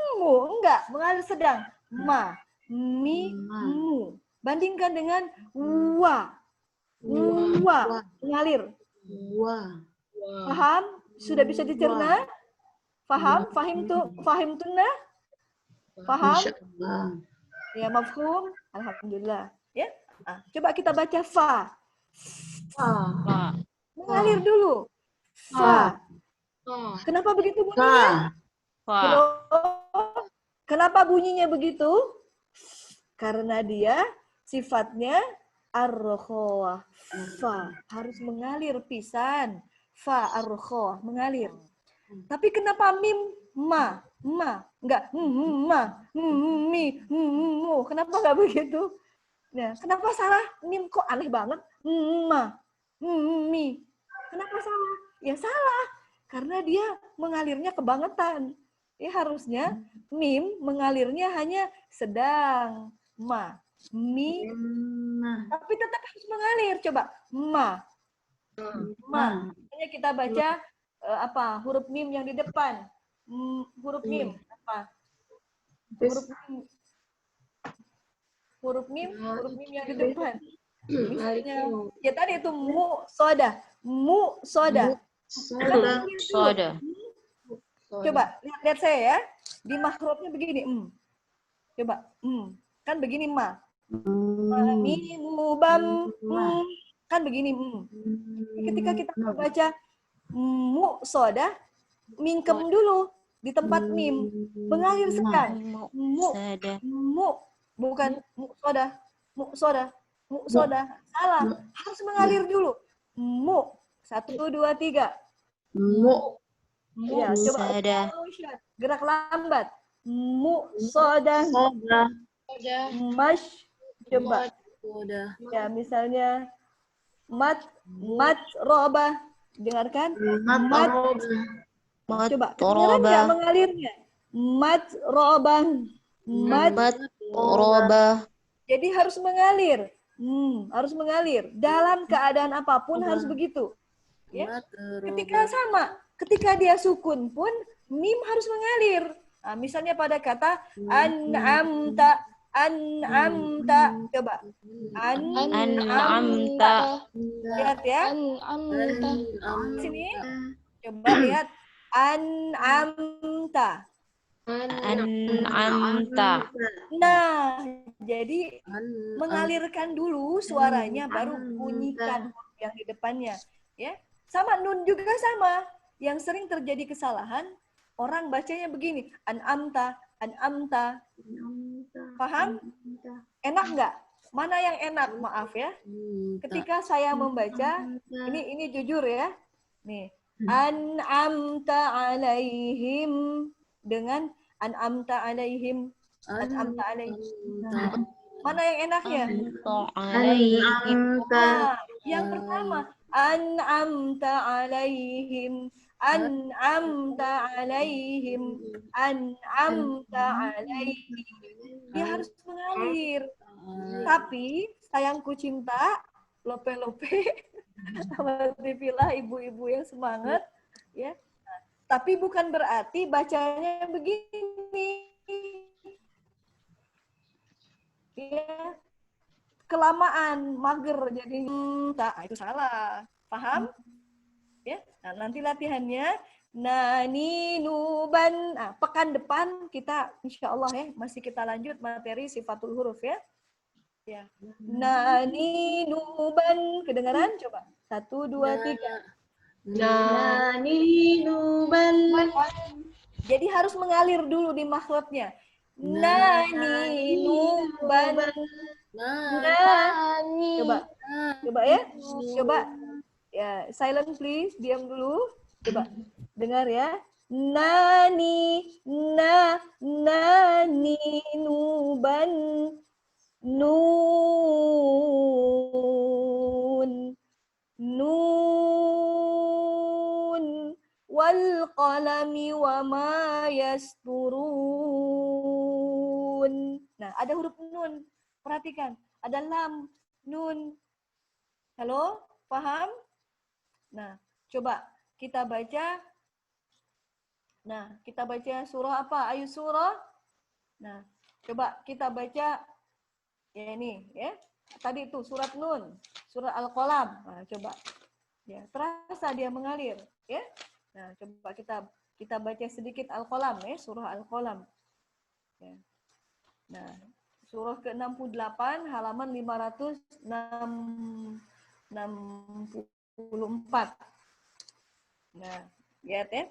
Enggak, mengalir sedang. Ma, mi, mu. Bandingkan dengan wa. Mengalir. Paham? Sudah bisa dicerna? Paham? Fahim tunna? Paham? Ya, mafhum? Alhamdulillah. Ya. Coba kita baca fa. Mengalir dulu. Fa. Kenapa begitu bunyinya? Kenapa bunyinya begitu? Karena dia sifatnya ar-rokhawah. Fa. Harus mengalir pisan. Fa ar-rokhawah. Mengalir. Tapi kenapa mim ma? Enggak. Mi. Mu. Kenapa enggak begitu? Nah, kenapa salah? Mim kok aneh banget? Mi. Kenapa salah? Ya salah. Karena dia mengalirnya kebangetan. Ya harusnya mim mengalirnya hanya sedang. Ma. Mi. Tapi tetap harus mengalir. Coba. Ma. Hanya kita baca huruf mim yang di depan. Huruf mim. Apa? Huruf mim yang di depan. Misalnya, ya tadi itu mu soda. Coba lihat saya ya. Di makhrajnya begini. Coba. Kan begini ma. Mi mu bam. Kan begini. Ketika kita baca mu soda, mingkem dulu di tempat mim. Mengalir sedang. Mu. Bukan mu soda. Muqsoda. Muqsoda. Salah. Harus mengalir dulu. Mu. 1, 2, 3. Mu. Ya, coba Muqsoda. gerak lambat. Muqsoda. Mash. Coba. Ya, misalnya mat roba. Dengarkan. Mat. Coba. Kedengaran nggak mengalirnya? Mat roba. Mat roba. Jadi harus mengalir. Harus mengalir. Dalam keadaan apapun harus begitu. Ya. Ketika dia sukun pun mim harus mengalir. Nah, misalnya pada kata an'amta. Coba. An'amta. Lihat ya. Sini. Coba lihat. An'amta. An'amta. Nah, jadi mengalirkan dulu suaranya baru bunyikan yang di depannya, ya. Sama nun juga sama. Yang sering terjadi kesalahan orang bacanya begini, an'amta. Paham? Enak nggak? Mana yang enak? Maaf ya. Ketika saya membaca, ini jujur ya. Nih, an'amta alaihim dengan an'amta alaihim. Mana yang enaknya? Yang pertama, an'amta alaihim. Dia harus mengalir. Tapi sayangku cinta, lope-lope, alhamdulillah ibu-ibu yang semangat, ya. Tapi bukan berarti bacanya begini. Ya, kelamaan, mager jadi itu salah. Paham? Ya. Nah, nanti latihannya nuban. Nah, pekan depan kita insya Allah ya masih kita lanjut materi sifatul huruf ya. Ya. Nuban, kedengaran? Coba. 1, 2, 3. Nuban. Jadi harus mengalir dulu di makhrajnya. Nuban. Coba ya. Coba. Ya, silent please, diam dulu. Coba dengar ya. Nani nuban nun wal qalami wa ma yasturun. Nah, ada huruf nun. Perhatikan, ada lam, nun. Halo, paham? Nah, coba kita baca. Nah, kita baca surah apa? Ayo surah. Nah, coba kita baca ya ini ya. Tadi itu surat Nun, surat Al-Qalam. Nah, coba. Ya, terasa dia mengalir, ya. Nah, coba kita baca sedikit Al-Qalam ya, surah Al-Qalam. Ya. Nah, surah ke-68 halaman 564. Nah, lihat ya.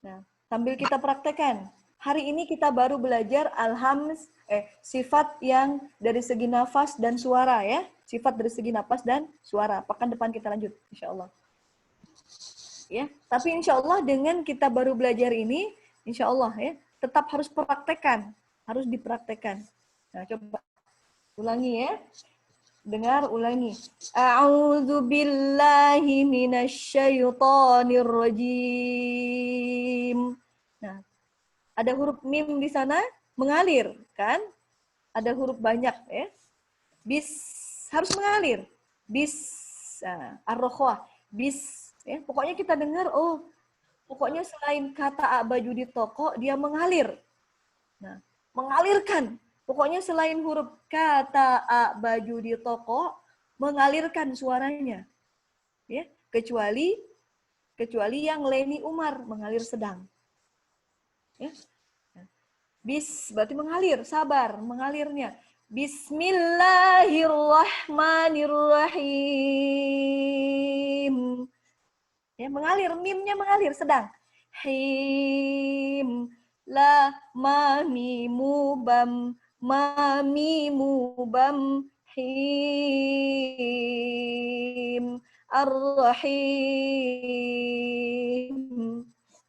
Nah, sambil kita praktekkan. Hari ini kita baru belajar sifat yang dari segi nafas dan suara ya. Sifat dari segi nafas dan suara. Pekan depan kita lanjut, insya Allah. Ya, tapi insya Allah dengan kita baru belajar ini, insya Allah ya, tetap harus praktekkan, harus dipraktekkan. Nah, coba ulangi ya. Dengar, ulangi. A'udzu billahi minasyaitonir rajim. Nah, ada huruf mim di sana mengalir, kan? Ada huruf banyak ya. Bis harus mengalir. Bis ar-rokhwah. Bis ya. Pokoknya kita dengar pokoknya selain kata baju di toko dia mengalir. Nah, mengalirkan. Pokoknya selain huruf kata baju di toko mengalirkan suaranya. Ya, kecuali yang Leni Umar mengalir sedang. Ya. Bis berarti mengalir, sabar mengalirnya. Bismillahirrahmanirrahim. Ya, mengalir, mimnya mengalir sedang. Him, la, ma, mi, mu, bam, Ar-Rahim. Ar-Rahim.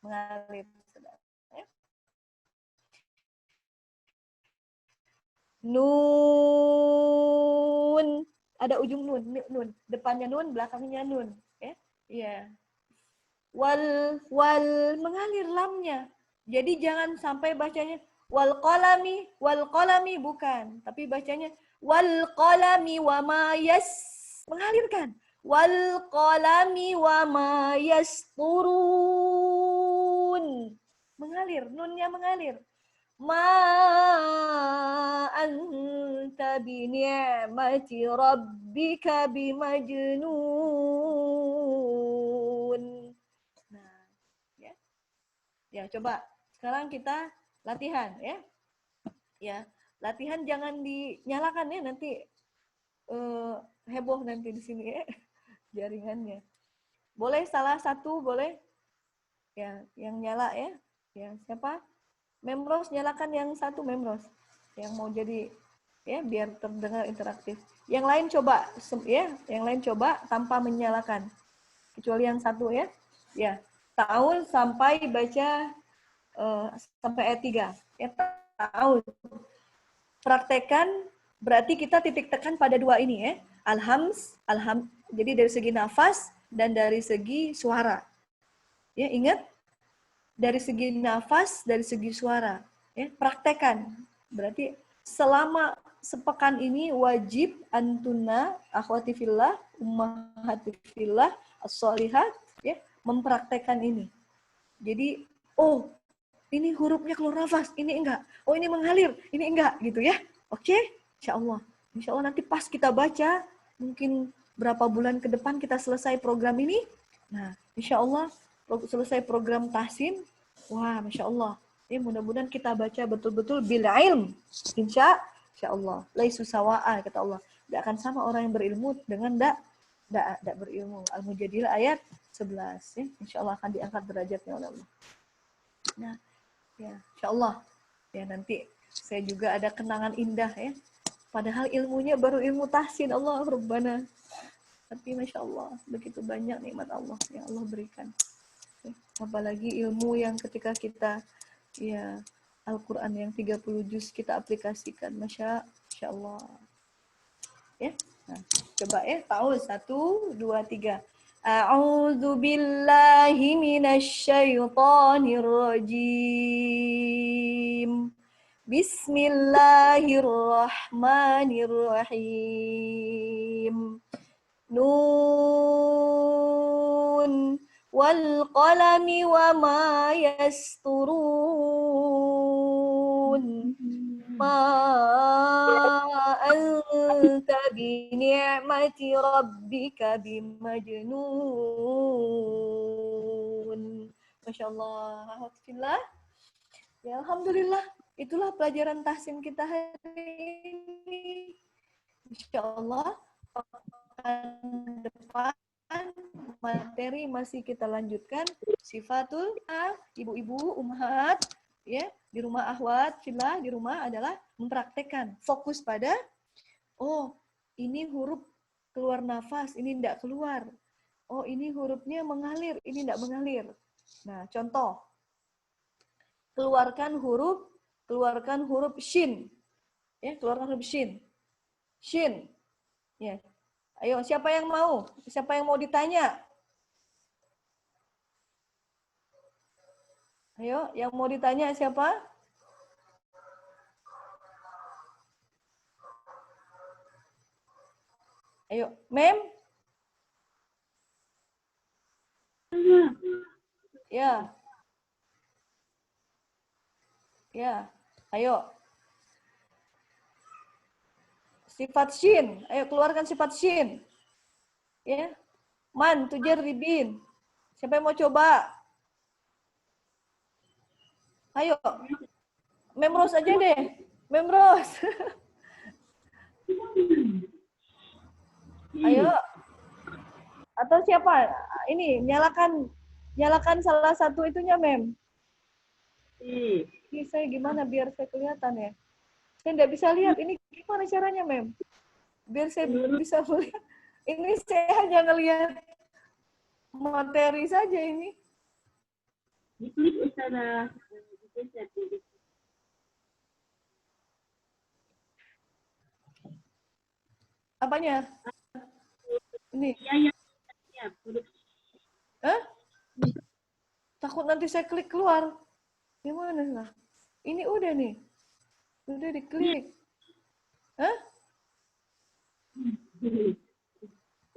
Mengalir. Nun. Ada ujung nun, nun. Depannya nun, belakangnya nun. Ya. Iya. Wal mengalir lamnya. Jadi jangan sampai bacanya wal qalami bukan, tapi bacanya wal qalami wa ma yas, mengalirkan. Wal qalami wa ma yasturun. Mengalir, nunnya mengalir. Ma anta bi ni'mati rabbika bimajnun. Nah, ya. Ya, coba sekarang kita latihan ya. Ya, latihan jangan dinyalakan ya, nanti heboh nanti di sini ya jaringannya. Boleh salah satu boleh? Ya, yang nyala ya. Ya, siapa? Memros, nyalakan yang satu Memros. Yang mau jadi ya biar terdengar interaktif. Yang lain coba ya, yang lain coba tanpa menyalakan. Kecuali yang satu ya. Ya, tahun sampai baca sampai ayat 3. Ya, tahun. Praktekan berarti kita titik tekan pada dua ini ya. Alhams. Jadi dari segi nafas dan dari segi suara. Ya, ingat? Dari segi nafas, dari segi suara. Ya, praktekan. Berarti selama sepekan ini wajib antuna, akhwati fillah, ummahati fillah, as-solihat, ya, mempraktekan ini. Jadi, oh, ini hurufnya keluar nafas, ini enggak. Oh, ini mengalir, ini enggak, gitu ya. Oke? Insya Allah. Insya Allah nanti pas kita baca, mungkin berapa bulan ke depan kita selesai program ini. Nah, insya Allah selesai program tahsin, wah, Masya Allah. Ya, mudah-mudahan kita baca betul-betul bil ilm. Insya Allah. Laisu sawa'a, kata Allah. Tidak akan sama orang yang berilmu dengan tidak berilmu. Al-Mujadilah ayat 11. Ya. Insya Allah akan diangkat derajatnya oleh Allah. Nah, ya, Insya Allah. Ya, nanti saya juga ada kenangan indah ya. Padahal ilmunya baru ilmu tahsin. Allah Rabbana. Tapi Masya Allah, begitu banyak nikmat Allah yang Allah berikan. Apalagi ilmu yang ketika kita ya Al-Quran yang 30 juz kita aplikasikan. Masya Allah. Ya, nah, coba ya, tahu 1, 2, 3. A'udzu billahi minasy syaithanir rajim. Bismillahirrahmanirrahim. Nun wal qalami wa ma yasturun. Ma anta bi ni'mati rabbika bimajnun. Masya Allah. Alhamdulillah. Ya, Alhamdulillah. Itulah pelajaran tahsin kita hari ini. Insya Allah pekan depan materi masih kita lanjutkan sifatul ibu-ibu ummahat ya, di rumah akhwat fillah, di rumah adalah mempraktekkan, fokus pada oh ini huruf keluar nafas, ini tidak keluar, oh ini hurufnya mengalir, ini tidak mengalir. Nah, contoh, keluarkan huruf shin ya, keluarkan huruf shin ya. Ayo, siapa yang mau? Siapa yang mau ditanya? Ayo, yang mau ditanya siapa? Ayo, Mem? Ya. Ya. Ayo. Sifat shin. Ayo keluarkan sifat shin. Ya. Man, tujar, ribin. Siapa yang mau coba? Ayo. Memros aja deh. Memros. Ayo. Atau siapa? Ini, nyalakan salah satu itunya, Mem. Ini saya gimana biar saya kelihatan ya? Saya nggak bisa lihat. Ini gimana caranya, Mem? biar saya bisa melihat. Ini saya hanya ngelihat materi saja ini. Diklik Ustazah. Digeser. Apanya? Ini. Ya. Siap. Hah? Takut nanti saya klik keluar. Gimana lah? Ini udah nih. Udah diklik. Hah?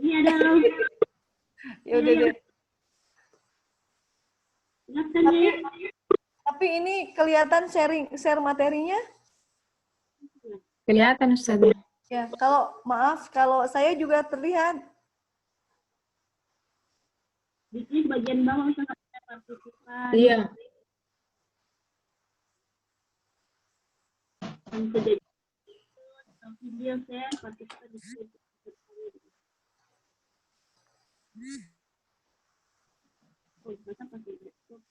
Ini ada logo. Ya udah deh. Daftarnya Tapi ini kelihatan share materinya? Kelihatan Ustazah. Ya, maaf kalau saya juga terlihat. diklik bagian bawah Ustazah, partisipan. Iya. Dan sudah video share partisipan diklik. Oh, masa pakai laptop?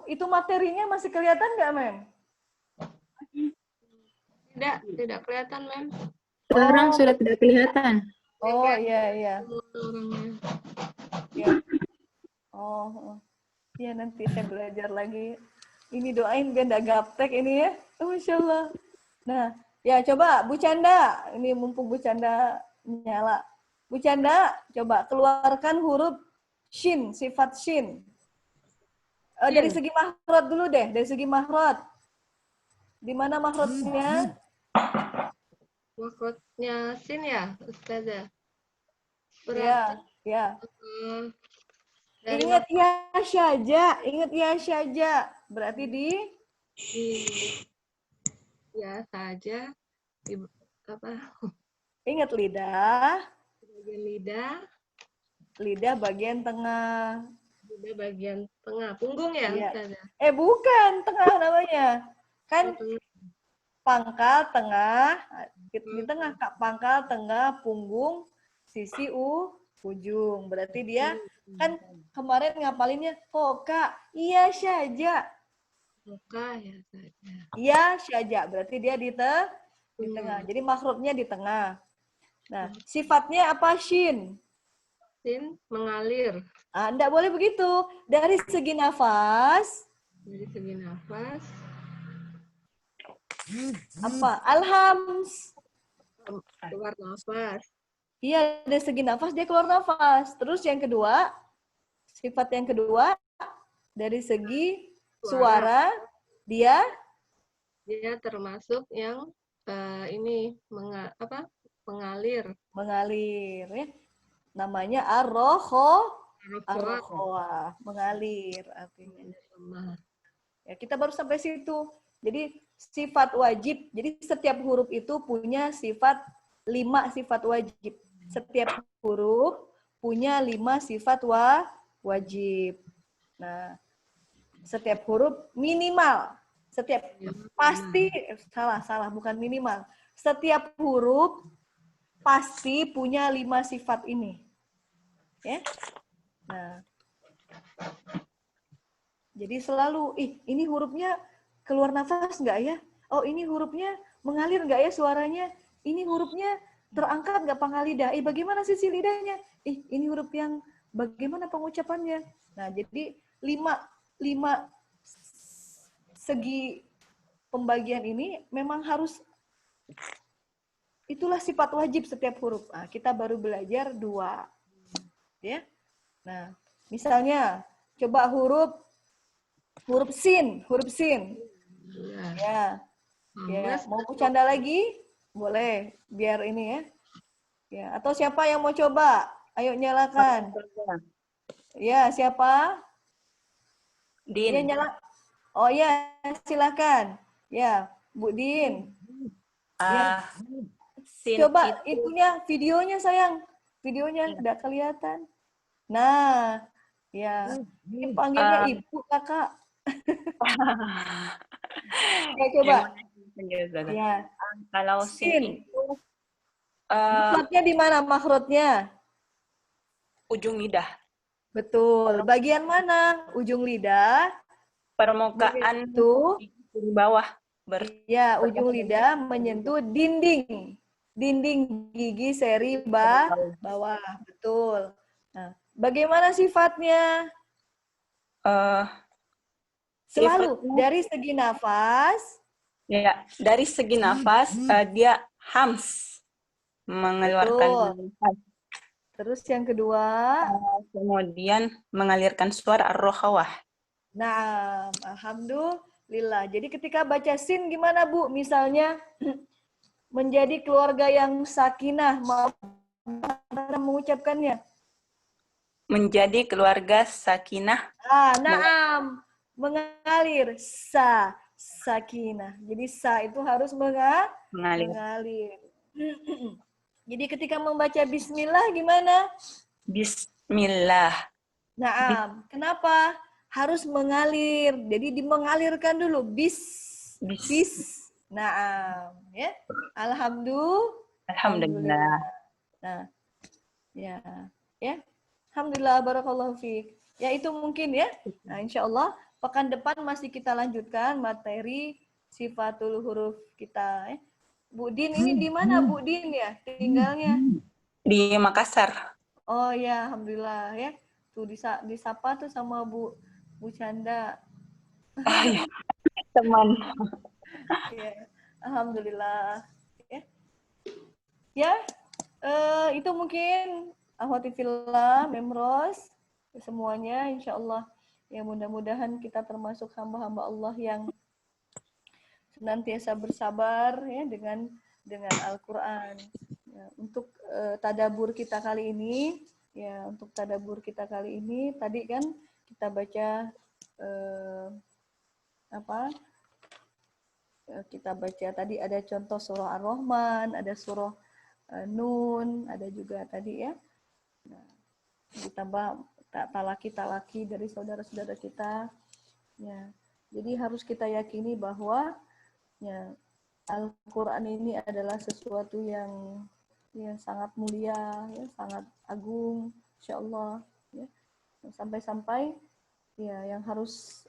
Itu materinya masih kelihatan nggak, Mem? Tidak kelihatan, Mem. Sekarang sudah tidak kelihatan. Oh, iya. Orangnya. Ya. Oh. Ya, nanti saya belajar lagi. Ini doain biar nggak gaptek ini ya. Oh, Masya Allah. Nah, ya coba Bu Canda. Ini mumpung Bu Canda nyala. Bu Canda, coba keluarkan huruf shin, sifat shin. Dari segi mahrot dulu deh, dari segi mahrot. Di mana mahrotnya? Makrotnya sin ya, Ustazah. Ya, ya. Dari Ingat ya saja. Berarti di ya saja di apa? ingat lidah, Bagian lidah, lidah bagian tengah. lidah bagian tengah, punggung ya, Iya. Ustazah. Bukan, tengah namanya. Kan Tengah. pangkal tengah, di tengah pangkal tengah punggung sisi ujung. Berarti dia kan kemarin ngapalinnya kok Kak, iya saja. Muka ya saja. Iya saja. Berarti dia di tengah. Jadi makhrajnya di tengah. Nah, sifatnya apa shin? Sin mengalir. Enggak boleh begitu. Dari segi nafas Dari segi nafas, apa? Alhams. keluar nafas. Iya, dari segi nafas dia keluar nafas. Terus yang kedua, sifat yang kedua dari segi suara dia termasuk yang ini mengalir. mengalir ya. Namanya arrohoa, mengalir artinya. Ya, kita baru sampai situ. Jadi sifat wajib. Jadi setiap huruf itu punya 5 sifat wajib. Setiap huruf punya 5 sifat wajib. Nah, setiap huruf minimal. Pasti salah, bukan minimal. Setiap huruf pasti punya 5 sifat ini. Ya. Nah. Jadi selalu, ini hurufnya keluar nafas nggak ya? Oh, ini hurufnya mengalir nggak ya suaranya? Ini hurufnya terangkat nggak pangkal lidah? Bagaimana sisi lidahnya? Ini huruf yang bagaimana pengucapannya? Nah, jadi 5 segi pembagian ini memang harus, itulah sifat wajib setiap huruf. Nah, kita baru belajar 2. Ya. Nah, misalnya coba huruf sin. Ya. Ya, mau bercanda lagi? Boleh, biar ini ya. Ya, atau siapa yang mau coba? Ayo nyalakan. Ya, siapa? Din. Ya, nyala. Oh ya, silakan. Ya, Bu Din. Ya. Coba itunya, videonya sayang. Videonya udah kelihatan. Nah, ya. Ini panggilnya Ibu, Kakak. Ya, coba. Ya. Kalau sin itu makhrajnya di mana makhrajnya? ujung lidah, Betul. Bagian mana? Ujung lidah. permukaan Itu di bawah. Ya, ujung lidah menyentuh dinding gigi seri bawah. Betul. Nah, bagaimana sifatnya? Eh, Selalu sifatnya dari segi nafas. ya dari segi nafas dia hams mengeluarkan Betul. nafas. Terus yang kedua. Kemudian mengalirkan suara ar-rokhawah. Nah, alhamdulillah. Jadi ketika baca sin gimana Bu? Misalnya menjadi keluarga yang sakinah, mengucapkannya. Menjadi keluarga sakinah. Naam. Mengalir. Sakinah. Jadi sa itu harus Mengalir. mengalir. Jadi ketika membaca bismillah gimana? Bismillah. Naam. Kenapa? Harus mengalir. Jadi mengalirkan dulu. Bis. Naam. Ya. Alhamdulillah. Nah, ya. Ya. Alhamdulillah, barakallahu fiik. Ya itu mungkin ya. Nah, insya Allah pekan depan masih kita lanjutkan materi sifatul huruf kita. Bu Din ini di mana Bu Din ya tinggalnya? Di Makassar. Oh ya, alhamdulillah ya. Tuh disapa tuh sama Bu Canda. Oh ya, teman. Ya, alhamdulillah. Ya, itu mungkin akhwati fillah, memros semuanya insya Allah. Ya mudah-mudahan kita termasuk hamba-hamba Allah yang senantiasa bersabar ya dengan Al-Qur'an. Ya, untuk tadabbur kita kali ini, tadi kan kita baca kita baca tadi ada contoh surah Ar-Rahman, ada surah Nun, ada juga tadi ya. Nah, ditambah talaki dari saudara-saudara kita. Ya. Jadi harus kita yakini bahwa ya, Al-Quran ini adalah sesuatu yang sangat mulia, ya, sangat agung, insya Allah. Ya. Sampai-sampai ya yang harus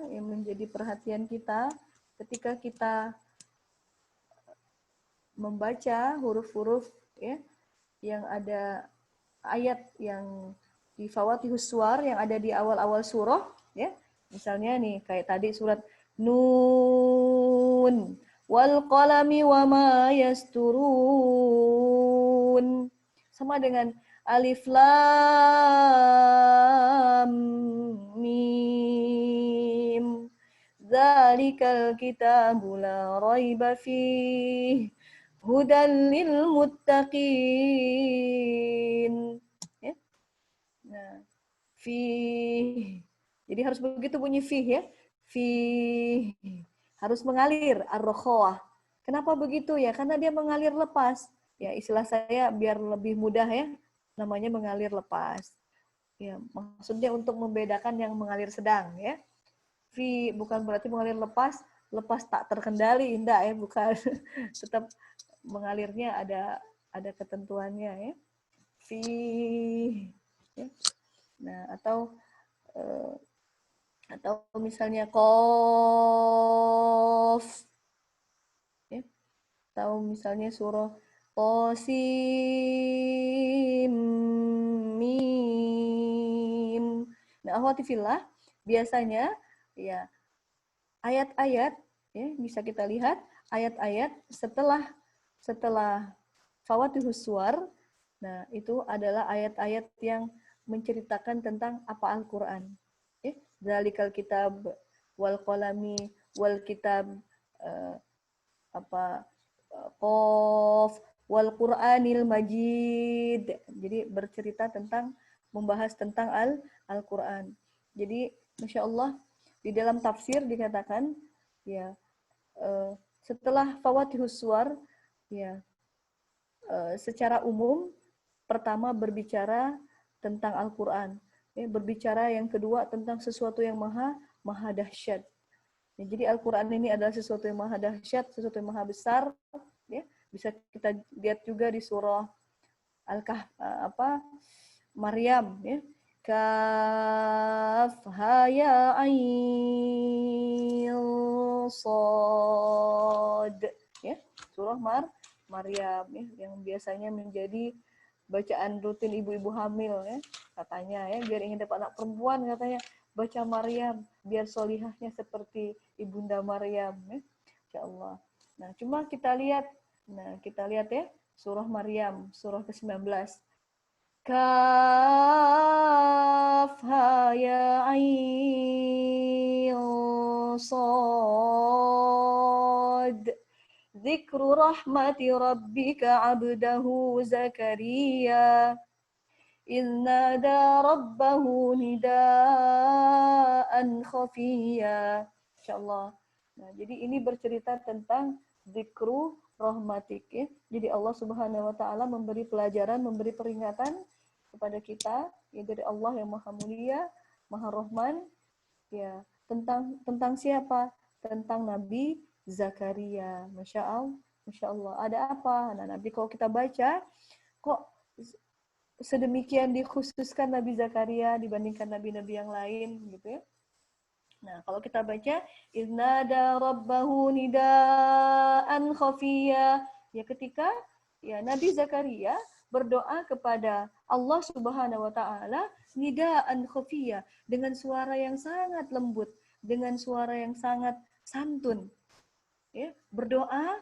yang menjadi perhatian kita ketika kita membaca huruf-huruf ya yang ada ayat yang di Fawatihus Suwar yang ada di awal-awal surah ya. Misalnya nih kayak tadi surat Nun wal qalami wama yasturun. Sama dengan alif lam mim. Dzalikal kitabu la raiba fihi hudan lil muttaqin. Ya. Nah, jadi harus begitu bunyi ya. Harus mengalir ar-rokhawah. Kenapa begitu ya? Karena dia mengalir lepas. Ya, istilah saya biar lebih mudah ya. Namanya mengalir lepas. Ya, maksudnya untuk membedakan yang mengalir sedang ya. Bukan berarti mengalir lepas tak terkendali, enggak ya, bukan. Tetap mengalirnya ada ketentuannya ya. Ya. Nah, atau misalnya qaf ya. Atau misalnya surah Qasim mim. Nah, akhwati fillah, biasanya ya ayat-ayat ya bisa kita lihat ayat-ayat setelah Fawatihus Suwar. Nah, itu adalah ayat-ayat yang menceritakan tentang apa Al-Qur'an. Ya, Dzalikal kitab wal qalami wal kitab Qaf wal Qur'anil Majid. Jadi bercerita tentang membahas tentang Al-Qur'an. Jadi Masya Allah di dalam tafsir dikatakan ya setelah Fawatihus Suwar ya secara umum pertama berbicara tentang Al-Qur'an, ya, berbicara yang kedua tentang sesuatu yang maha dahsyat. Ya, jadi Al-Qur'an ini adalah sesuatu yang maha dahsyat, sesuatu yang maha besar, ya. Bisa kita lihat juga di surah Maryam, ya. Kaf ha ya ain sad. Ya, surah Maryam ya, yang biasanya menjadi bacaan rutin ibu-ibu hamil ya, katanya ya, biar ingin dapat anak perempuan katanya baca Maryam biar solihahnya seperti ibunda Maryam ya. Insyaallah. Nah, cuma kita lihat ya surah Maryam surah ke-19. Kaf ha ya ain sad. Dzikru rahmati rabbika 'abdahu Zakaria إذ نادى ربه نداء خفيا. Insyaallah. Nah, jadi ini bercerita tentang zikru rahmatik ya. Jadi Allah Subhanahu wa taala memberi pelajaran, memberi peringatan kepada kita ya, dari Allah yang Maha Mulia, Maha Rahman ya, tentang siapa? Tentang Nabi Zakaria. Masya Allah. Ada apa? Nah, nanti kalau kita baca kok sedemikian dikhususkan Nabi Zakaria dibandingkan nabi-nabi yang lain gitu ya. Nah, kalau kita baca iznada rabbahu nidaan khafiya, ya ketika ya Nabi Zakaria berdoa kepada Allah Subhanahu wa taala nidaan khafiya dengan suara yang sangat lembut, dengan suara yang sangat santun. Ya, berdoa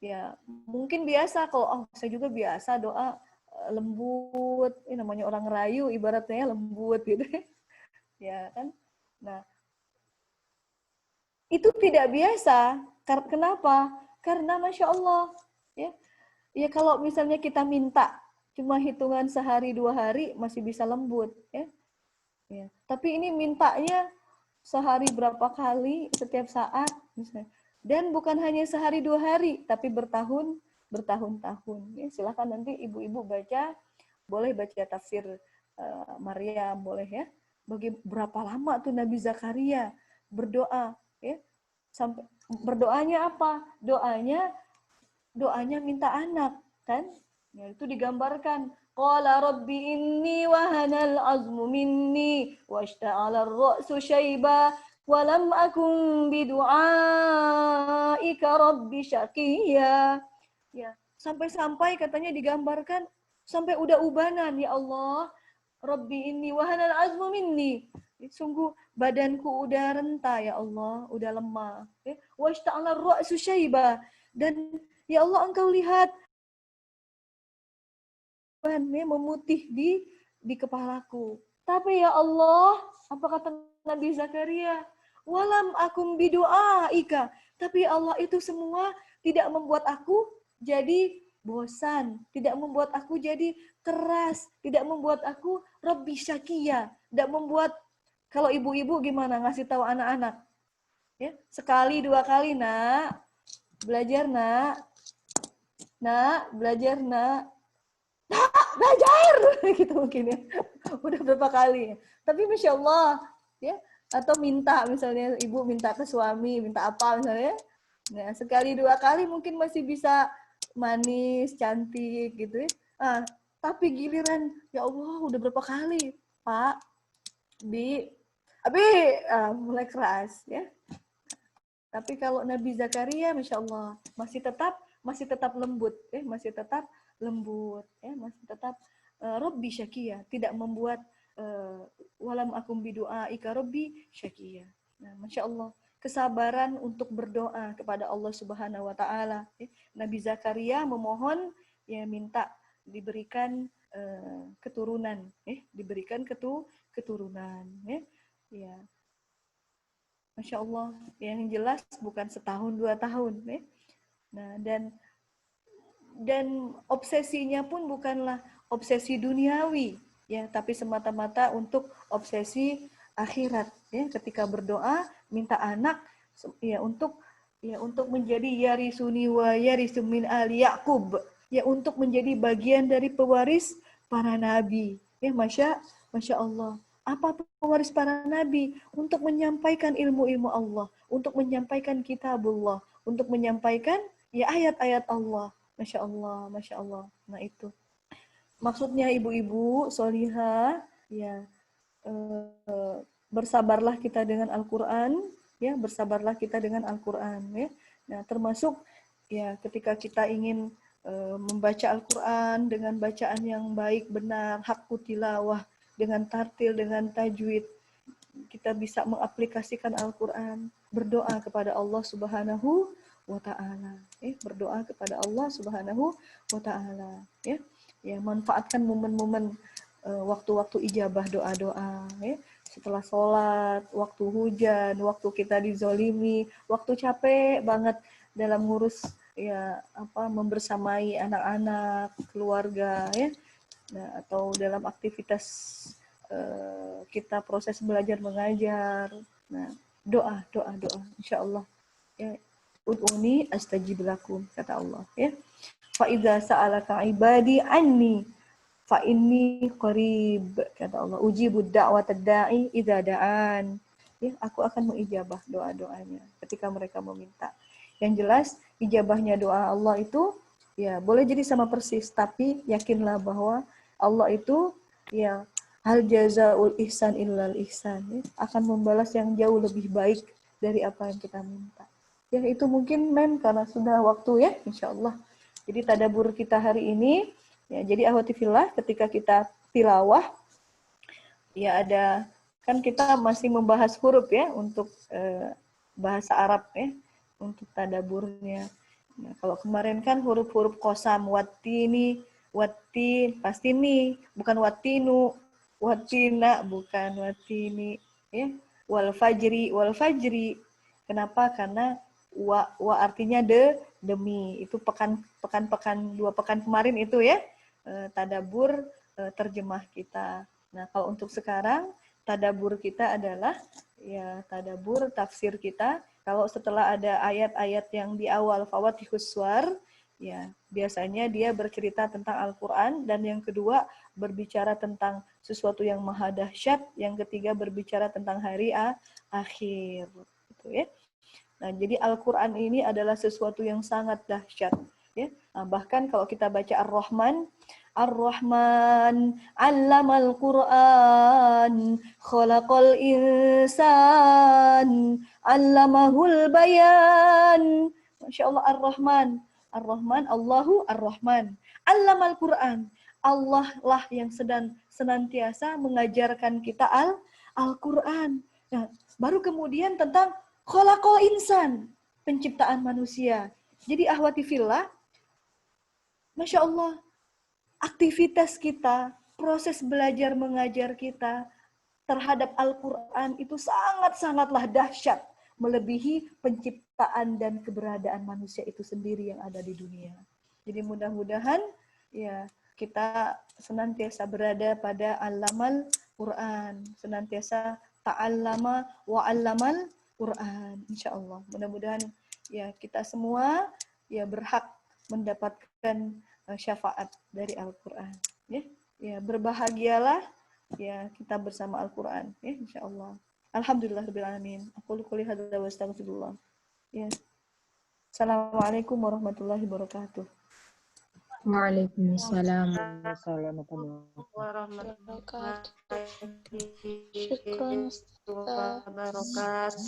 ya mungkin biasa kalau saya juga biasa doa lembut, ini namanya orang ngerayu ibaratnya lembut gitu ya kan. Nah, itu tidak biasa. Kenapa? Karena Masya Allah ya kalau misalnya kita minta cuma hitungan sehari 2 hari masih bisa lembut ya. Tapi ini mintanya sehari berapa kali setiap saat misalnya. Dan bukan hanya sehari 2 hari tapi bertahun-tahun. Ya, silakan nanti ibu-ibu baca, boleh baca tafsir Maryam, boleh ya. Berapa lama tuh Nabi Zakaria berdoa ya. Sampai berdoanya apa? Doanya minta anak kan? Ya, itu digambarkan. Qala rabbi inni wahanal azmu minni washta'ala ar-ra'su syaiba walam akun bidu'aika rabbi syaqiyya. Ya, sampai-sampai katanya digambarkan sampai udah ubanan, ya Allah, Rabbi inni wahanal azmu minni. Sungguh badanku udah renta ya Allah, udah lemah. Washta'ala ar-ra'su syaiba, dan ya Allah Engkau lihat memutih di kepalaku. Tapi ya Allah, apa kata Nabi Zakaria? Walam akum bidu'aika. Tapi Allah itu semua tidak membuat aku jadi bosan, tidak membuat aku jadi keras, tidak membuat aku Rabbi Syakia, tidak membuat, kalau ibu-ibu gimana ngasih tahu anak-anak? Ya, sekali 2 kali, nak, belajar nak, belajar nak, belajar gitu mungkin ya. Udah berapa kali. Tapi Masya Allah ya, atau minta misalnya ibu minta ke suami, minta apa misalnya. Nah, sekali 2 kali mungkin masih bisa manis, cantik gitu ya. Tapi giliran ya Allah udah berapa kali, Pak, Bi, mulai keras ya. Tapi kalau Nabi Zakaria Masya Allah masih tetap lembut ya, masih tetap lembut ya, masih tetap Rabbi Syakia, tidak membuat walam akum bidu'aika Rabbi Syakia. Nah, Masya Allah, kesabaran untuk berdoa kepada Allah Subhanahu wa taala. Nabi Zakaria memohon ya, minta diberikan keturunan, diberikan keturunan ya. Masya Allah, yang jelas bukan setahun 2 tahun ya. Nah, dan obsesinya pun bukanlah obsesi duniawi ya, tapi semata-mata untuk obsesi akhirat ya. Ketika berdoa minta anak ya untuk menjadi yarisuni wa yarisu min ali Yaqub ya, untuk menjadi bagian dari pewaris para nabi ya. Masya Allah, apa pewaris para nabi? Untuk menyampaikan ilmu-ilmu Allah, untuk menyampaikan kitabullah, untuk menyampaikan ya ayat-ayat Allah. Masya Allah, Masya Allah. Nah itu. maksudnya ibu-ibu solihah, ya bersabarlah kita dengan Al-Quran, ya bersabarlah kita dengan Al-Quran, ya. Nah termasuk ya ketika kita ingin membaca Al-Quran dengan bacaan yang baik benar, hakku tilawah, dengan tartil, dengan tajwid, kita bisa mengaplikasikan Al-Quran, berdoa kepada Allah Subhanahu wa Ta'ala, berdoa kepada Allah Subhanahu wa Ta'ala, ya, ya manfaatkan momen-momen waktu-waktu ijabah doa-doa, ya, setelah sholat, waktu hujan, waktu kita dizolimi, waktu capek banget dalam ngurus ya membersamai anak-anak, keluarga, ya, nah, atau dalam aktivitas kita proses belajar mengajar. Nah, doa, insya Allah. Ya, ud'uni astajib lakum, kata Allah. Ya, fa idza sa'alaka ibadi anni fa inni qarib, kata Allah. Ujibud da'watad da'i idza da'an. Ya, aku akan mengijabah doa-doanya ketika mereka meminta. Yang jelas ijabahnya doa Allah itu ya boleh jadi sama persis, tapi yakinlah bahwa Allah itu ya hal jazaul ihsan illal ihsan, ya, akan membalas yang jauh lebih baik dari apa yang kita minta. Ya itu mungkin karena sudah waktu ya, insya Allah. Jadi tadabur kita hari ini, ya jadi akhwati fillah ketika kita tilawah, ya ada kan kita masih membahas huruf ya untuk bahasa Arab ya, untuk tadaburnya. Nah, kalau kemarin kan huruf-huruf qasam, wattini, wattin, pasti nih, bukan wattinu, wattina, bukan wattini, ya. Wal fajri. Kenapa? Karena wa artinya demi. Itu pekan 2 pekan kemarin itu ya, tadabur terjemah kita. Nah, kalau untuk sekarang tadabur kita adalah ya tadabur tafsir kita. Kalau setelah ada ayat-ayat yang di awal Fawatihus Suwar, ya biasanya dia bercerita tentang Al-Quran, dan yang kedua berbicara tentang sesuatu yang maha dahsyat, yang ketiga berbicara tentang hari akhir. Gitu ya. Nah, jadi Al-Quran ini adalah sesuatu yang sangat dahsyat. Ya. Nah, bahkan kalau kita baca Ar-Rahman, Allamal Quran, khalaqal insan, allamahul bayan. Masya Allah, Ar-Rahman, Allahu Ar-Rahman. Allamal Quran, Allah lah yang senantiasa mengajarkan kita Al-Quran. Nah, baru kemudian tentang khalaqal insan, penciptaan manusia. Jadi ahwati fillah, Masya Allah, aktivitas kita, proses belajar mengajar kita terhadap Al-Quran itu sangat-sangatlah dahsyat, melebihi penciptaan dan keberadaan manusia itu sendiri yang ada di dunia. Jadi mudah-mudahan ya kita senantiasa berada pada allamal Quran, senantiasa ta'allama wa allamal Quran, insya Allah. Mudah-mudahan ya kita semua ya berhak mendapatkan syafaat dari Al-Quran. Ya, ya berbahagialah ya kita bersama Al-Quran. Ya, insya Allah. Alhamdulillahirrahmanirrahim. Aku qouli hadza wa astaghfirullah. Ya. Assalamualaikum warahmatullahi wabarakatuh. Waalaikumsalam. Syukran Ustaz.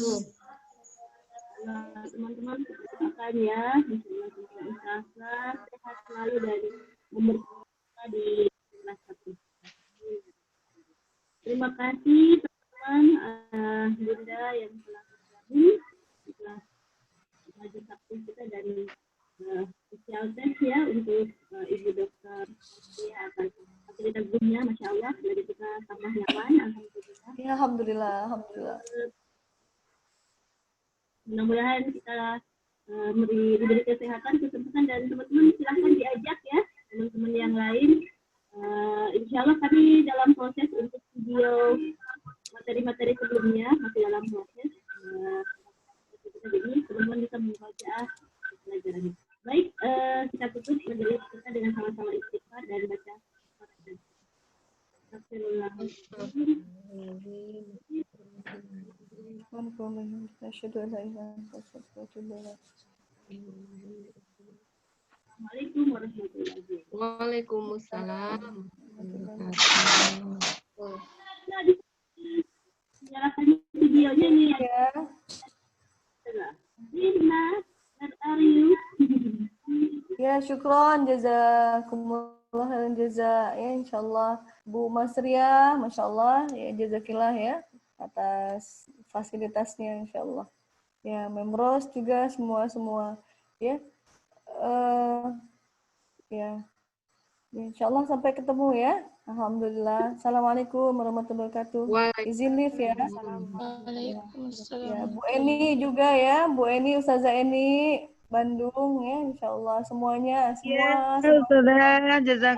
Nah, teman-teman doakan ya, Ustazah sehat selalu dan memberkati di kelas 1. Terima kasih teman-teman Bunda yang telah bergabung di kelas belajar Sabtu kita dari spesial tes ya untuk Ibu Dokter Kesehatan. Fasilitas Zoom-nya, Masya Allah, belajar kita tambah nyaman, Alhamdulillah. Ya, Alhamdulillah. Mudah-mudahan kita diberi kesehatan, kesempatan, dan teman-teman silahkan diajak ya teman-teman yang lain. Insya Allah kami dalam proses untuk video materi-materi sebelumnya masih dalam proses. Jadi teman-teman bisa membaca pelajaran. Baik, kita tutup majelis kita dengan sama-sama istighfar dan baca Astagfirullahaladzim. Asyhadu an la ilaha illallah wa asyhadu anna Muhammadan rasulullah. Assalamualaikum warahmatullahi wabarakatuh. Waalaikumsalam. Nah, nyalakan videonya nih ya. Ya. Mirna, where are you? Ya, syukron, jazakumullah khairan jaza. Ya, insyaallah. Bu Masria, Masya Allah, ya jazakillah ya atas fasilitasnya insyaallah. Ya, Memros juga semua ya. Ya. Insyaallah sampai ketemu ya. Alhamdulillah. Assalamualaikum warahmatullahi wabarakatuh. Izin live ya. Ya, Bu Eni juga ya, Bu Eni, Ustazah Eni, Bandung ya, insyaallah semuanya, semua. Ustazah,